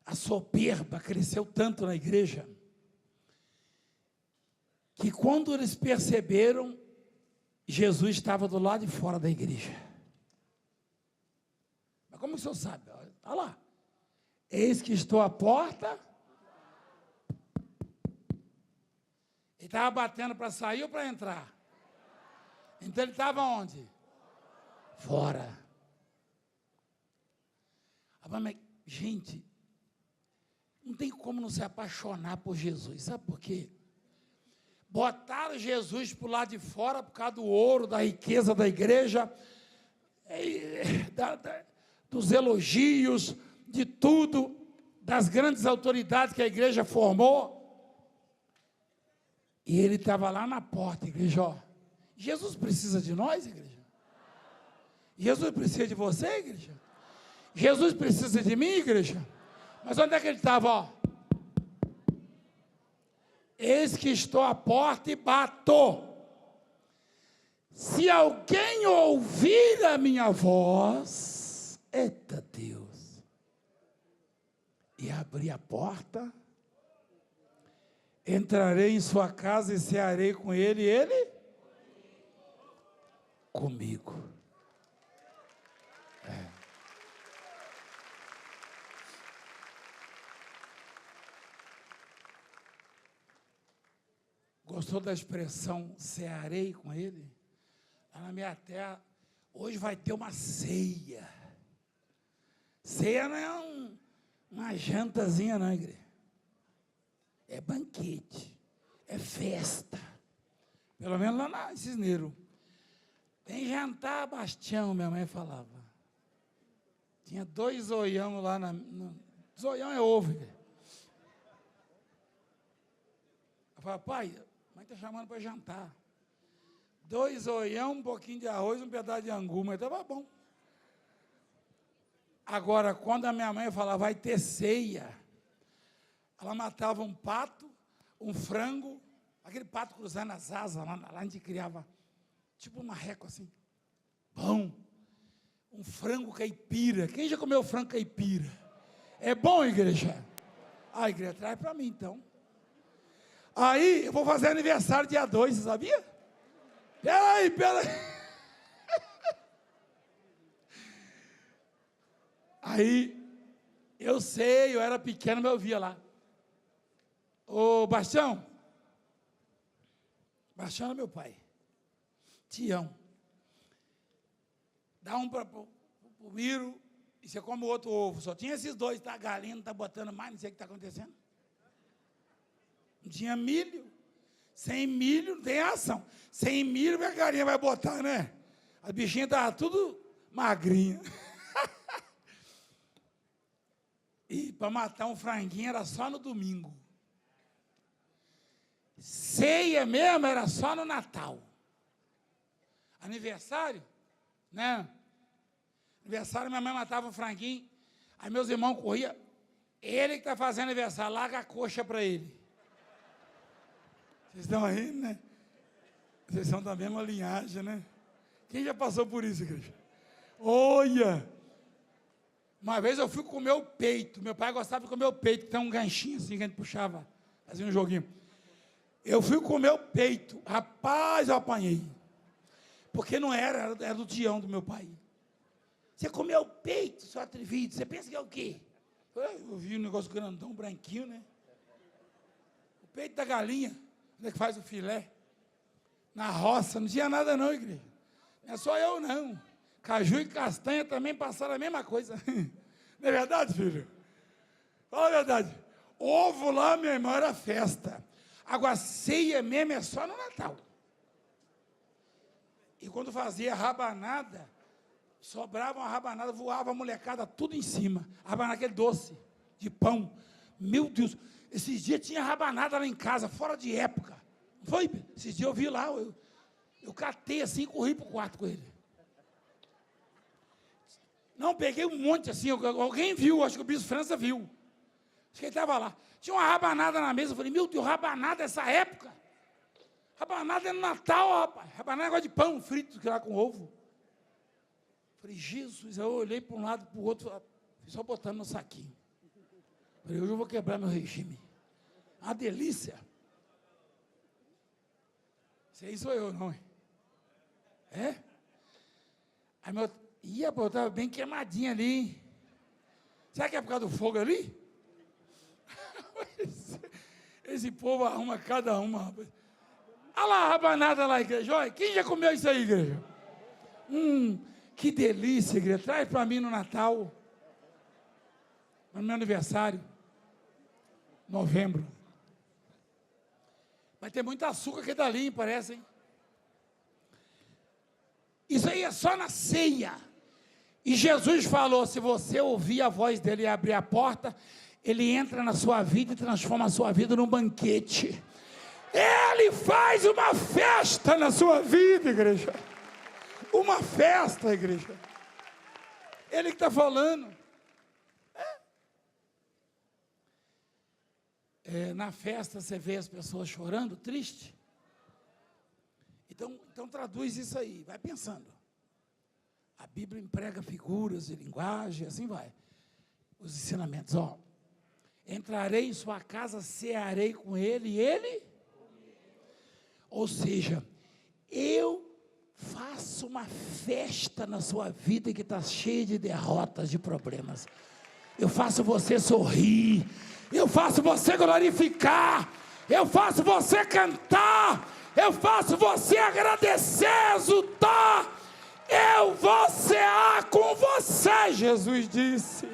a soberba cresceu tanto na igreja, que quando eles perceberam, Jesus estava do lado de fora da igreja. Mas como o senhor sabe? Olha lá. Eis que estou à porta. Ele estava batendo para sair ou para entrar? Então ele estava onde? Fora. Mas, gente, não tem como não se apaixonar por Jesus. Sabe por quê? Botaram Jesus para o lado de fora por causa do ouro, da riqueza da igreja, dos elogios, de tudo, das grandes autoridades que a igreja formou. E ele estava lá na porta, igreja, ó. Jesus precisa de nós, igreja? Jesus precisa de você, igreja? Jesus precisa de mim, igreja? Mas onde é que ele estava, ó? Eis que estou à porta e bato. Se alguém ouvir a minha voz, eita Deus, e abrir a porta, entrarei em sua casa e cearei com ele, e ele? comigo. Gostou da expressão cearei com ele? Lá na minha terra, hoje vai ter uma ceia. Ceia não é uma jantazinha, não, igreja. É banquete, é festa. Pelo menos lá na Cisneiro. Tem jantar, Bastião, minha mãe falava. Tinha 2 zoião lá zoião é ovo, igreja. Eu falava, pai, a mãe está chamando para jantar. 2 zoião, um pouquinho de arroz, um pedaço de angu, mas estava bom. Agora, quando a minha mãe falava, vai ter ceia, ela matava um pato, um frango, aquele pato cruzando as asas, lá a gente criava, tipo uma régua assim, pão, um frango caipira. Quem já comeu frango caipira? É bom, igreja? A igreja traz para mim, então. Aí, eu vou fazer aniversário dia 2, você sabia? Peraí. Aí, eu sei, eu era pequeno, mas eu via lá. Ô, Bastião é meu pai. Tião. Dá um para o Miro e você come o outro ovo. Só tinha esses 2, tá? A galinha não está botando mais, não sei o que está acontecendo. Não tinha milho. Sem milho não tem ação. Sem milho a galinha vai botar, né? As bichinhas estavam tudo magrinha. E para matar um franguinho era só no domingo. Ceia mesmo era só no Natal. Aniversário, né? Aniversário, minha mãe matava um franguinho, aí meus irmãos corriam, ele que está fazendo aniversário, larga a coxa para ele. Vocês estão rindo, né? Vocês são da mesma linhagem, né? Quem já passou por isso, igreja? Olha! Uma vez eu fui comer o peito, meu pai gostava de comer o peito, que tem um ganchinho assim que a gente puxava, fazia um joguinho. Eu fui comer o peito, rapaz, eu apanhei. Porque não era do tião do meu pai. Você comeu o peito, seu atrevido, você pensa que é o quê? Eu vi um negócio grandão, branquinho, né? O peito da galinha, onde é que faz o filé? Na roça, não tinha nada não, igreja. Não é só eu não. Caju e castanha também passaram a mesma coisa. Não é verdade, filho? Fala a verdade. Ovo lá, meu irmão, era festa. Agora, ceia mesmo é só no Natal. E quando fazia rabanada, sobrava uma rabanada, voava a molecada tudo em cima. Rabanada, aquele doce de pão. Meu Deus, esses dias tinha rabanada lá em casa, fora de época. Não foi? Esses dias eu vi lá, eu catei assim e corri para o quarto com ele. Não, peguei um monte assim, alguém viu, acho que o Bispo França viu. Acho que ele estava lá. Tinha uma rabanada na mesa, eu falei, meu Deus, rabanada essa época? Rabanada é no Natal, rapaz. Rabanada é negócio de pão frito, que lá com ovo. Falei, Jesus, eu olhei para um lado, para o outro, só botando no saquinho. Falei, hoje eu vou quebrar meu regime. Uma delícia. Isso aí sou eu, não é? É? Aí meu... Ia, pô, eu estava bem queimadinho ali. Será que é por causa do fogo ali? Esse povo arruma cada uma, rapaz. Olha lá a rabanada lá, igreja. Olha, quem já comeu isso aí, igreja? Que delícia, igreja. Traz para mim no Natal. No meu aniversário. Novembro. Vai ter muito açúcar aqui dali, parece, hein? Isso aí é só na ceia. E Jesus falou, se você ouvir a voz dele e abrir a porta, ele entra na sua vida e transforma a sua vida num banquete. Ele faz uma festa na sua vida, igreja. Uma festa, igreja. Ele que está falando. Na festa você vê as pessoas chorando, triste. Então traduz isso aí, vai pensando. A Bíblia emprega figuras e linguagem, assim vai. Os ensinamentos, ó. Entrarei em sua casa, cearei com ele, e ele... Ou seja, eu faço uma festa na sua vida que está cheia de derrotas, de problemas. Eu faço você sorrir, eu faço você glorificar, eu faço você cantar, eu faço você agradecer, exultar. Eu vou cear com você, Jesus disse.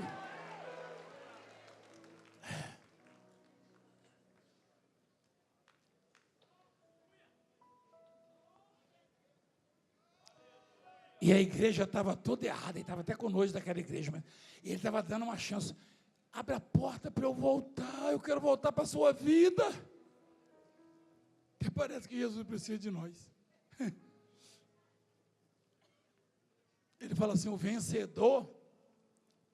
E a igreja estava toda errada, ele estava até com nojo daquela igreja, mas ele estava dando uma chance. Abre a porta para eu voltar, eu quero voltar para a sua vida. Até parece que Jesus precisa de nós. Ele fala assim, o vencedor,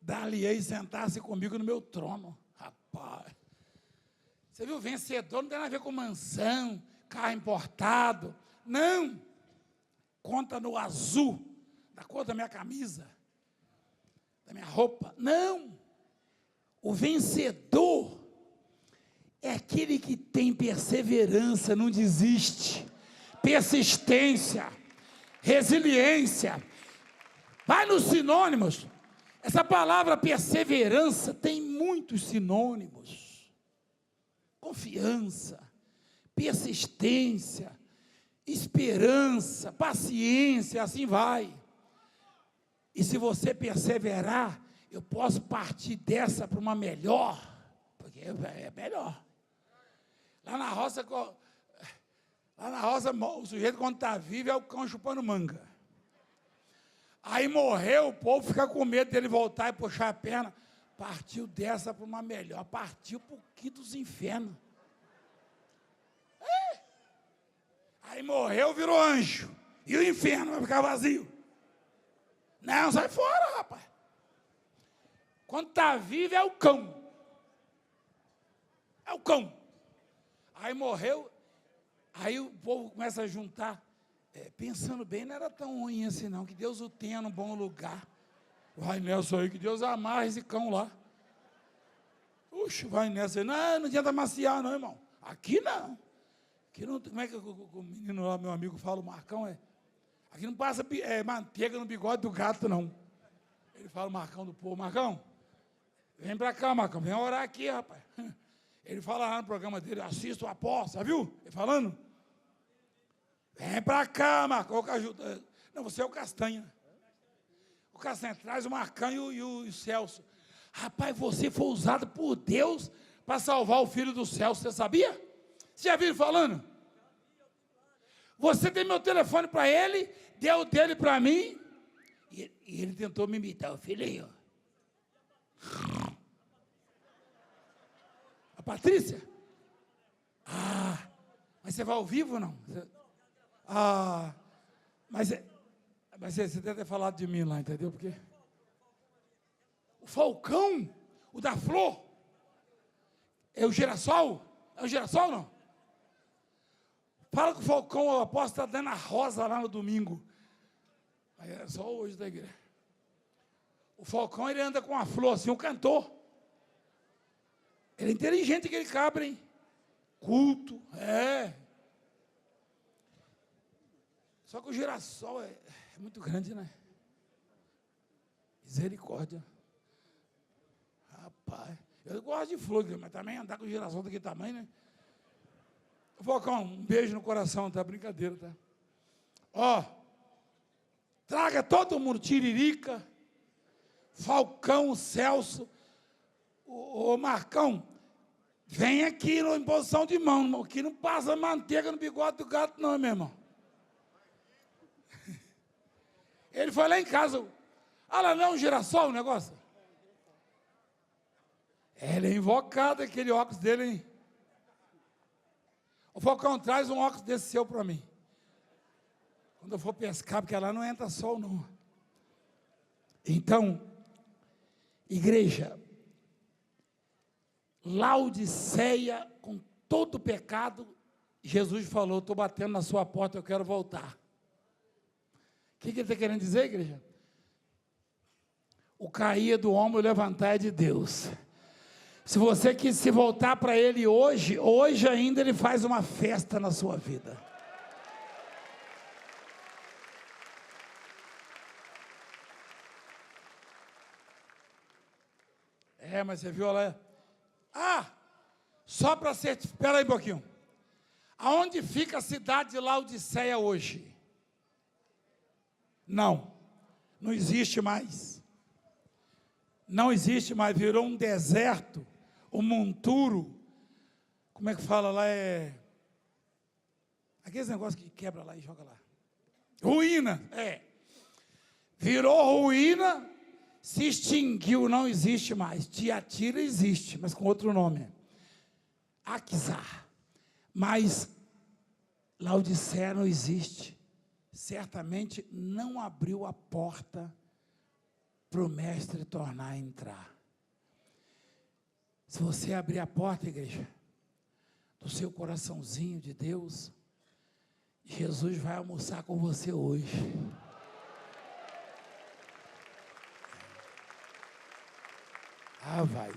dá-lhe-ei sentar-se comigo no meu trono. Rapaz, você viu, o vencedor não tem nada a ver com mansão, carro importado, não. Conta no azul, da cor da minha camisa, da minha roupa, não. O vencedor é aquele que tem perseverança, não desiste, persistência, resiliência. Vai nos sinônimos. Essa palavra perseverança tem muitos sinônimos. Confiança, persistência, esperança, paciência, assim vai. E se você perseverar, eu posso partir dessa para uma melhor, porque é melhor. Lá na roça, o sujeito quando está vivo é o cão chupando manga. Aí morreu, o povo fica com medo dele voltar e puxar a perna. Partiu dessa para uma melhor, partiu para o quinto dos infernos. Aí morreu, virou anjo. E o inferno vai ficar vazio. Não, sai fora, rapaz. Quando está vivo é o cão. É o cão. Aí morreu, aí o povo começa a juntar. Pensando bem, não era tão ruim assim não, que Deus o tenha num bom lugar. Vai nessa aí, que Deus amarra esse cão lá. Puxa, vai nessa aí. Não adianta maciar não, irmão. Aqui não. Aqui não, como é que o menino lá, meu amigo, fala, o Marcão, aqui não passa manteiga no bigode do gato, não. Ele fala, o Marcão do povo, Marcão, vem pra cá, Marcão, vem orar aqui, rapaz. Ele fala lá no programa dele, assista o apóstolo, viu? Ele falando. Vem pra cá, Marcão, não, você é o Castanha. O Castanha, traz o Marcão e o Celso. Rapaz, você foi usado por Deus para salvar o filho do Celso, você sabia? Você já viu ele falando? Você tem meu telefone para ele, deu o dele para mim, e ele tentou me imitar, o filhinho. A Patrícia? Mas você vai ao vivo ou não? Mas você deve ter falado de mim lá, entendeu? Porque o Falcão, o da Flor, é o girassol? É o girassol ou não? Fala que o Falcão, o apóstolo, está dando a rosa lá no domingo. Aí é só hoje da igreja. O Falcão, ele anda com a flor assim, um cantor. Ele é inteligente, aquele cabra, hein? Culto, Só que o girassol é muito grande, né? Misericórdia. Rapaz, eu gosto de flor, mas também andar com o girassol daquele tamanho, né? Falcão, um beijo no coração, tá? Brincadeira, tá? Traga todo mundo, Tiririca, Falcão, Celso, o Marcão, vem aqui em posição de mão, irmão, que não passa manteiga no bigode do gato, não, meu irmão. Ele foi lá em casa, lá não é um girassol o negócio? Ele é invocado, aquele óculos dele, hein? O Falcão, traz um óculos desse seu para mim. Quando eu for pescar, porque lá não entra sol, não. Então, igreja, Laodiceia, com todo o pecado, Jesus falou, estou batendo na sua porta, eu quero voltar. O que ele está querendo dizer, igreja? O cair do homem, o levantar é de Deus. Se você quis se voltar para Ele hoje ainda Ele faz uma festa na sua vida. Mas você viu lá? Só para ser... Espera aí um pouquinho. Aonde fica a cidade de Laodiceia hoje? Não existe mais. Não existe mais, virou um deserto, um monturo. Como é que fala lá? Aqueles negócios que quebra lá e joga lá. Ruína, virou ruína, se extinguiu, não existe mais. Tiatira existe, mas com outro nome. Aquisar. Mas Laodiceia não existe. Certamente não abriu a porta para o mestre tornar a entrar. Se você abrir a porta, igreja, do seu coraçãozinho de Deus, Jesus vai almoçar com você hoje. Vai.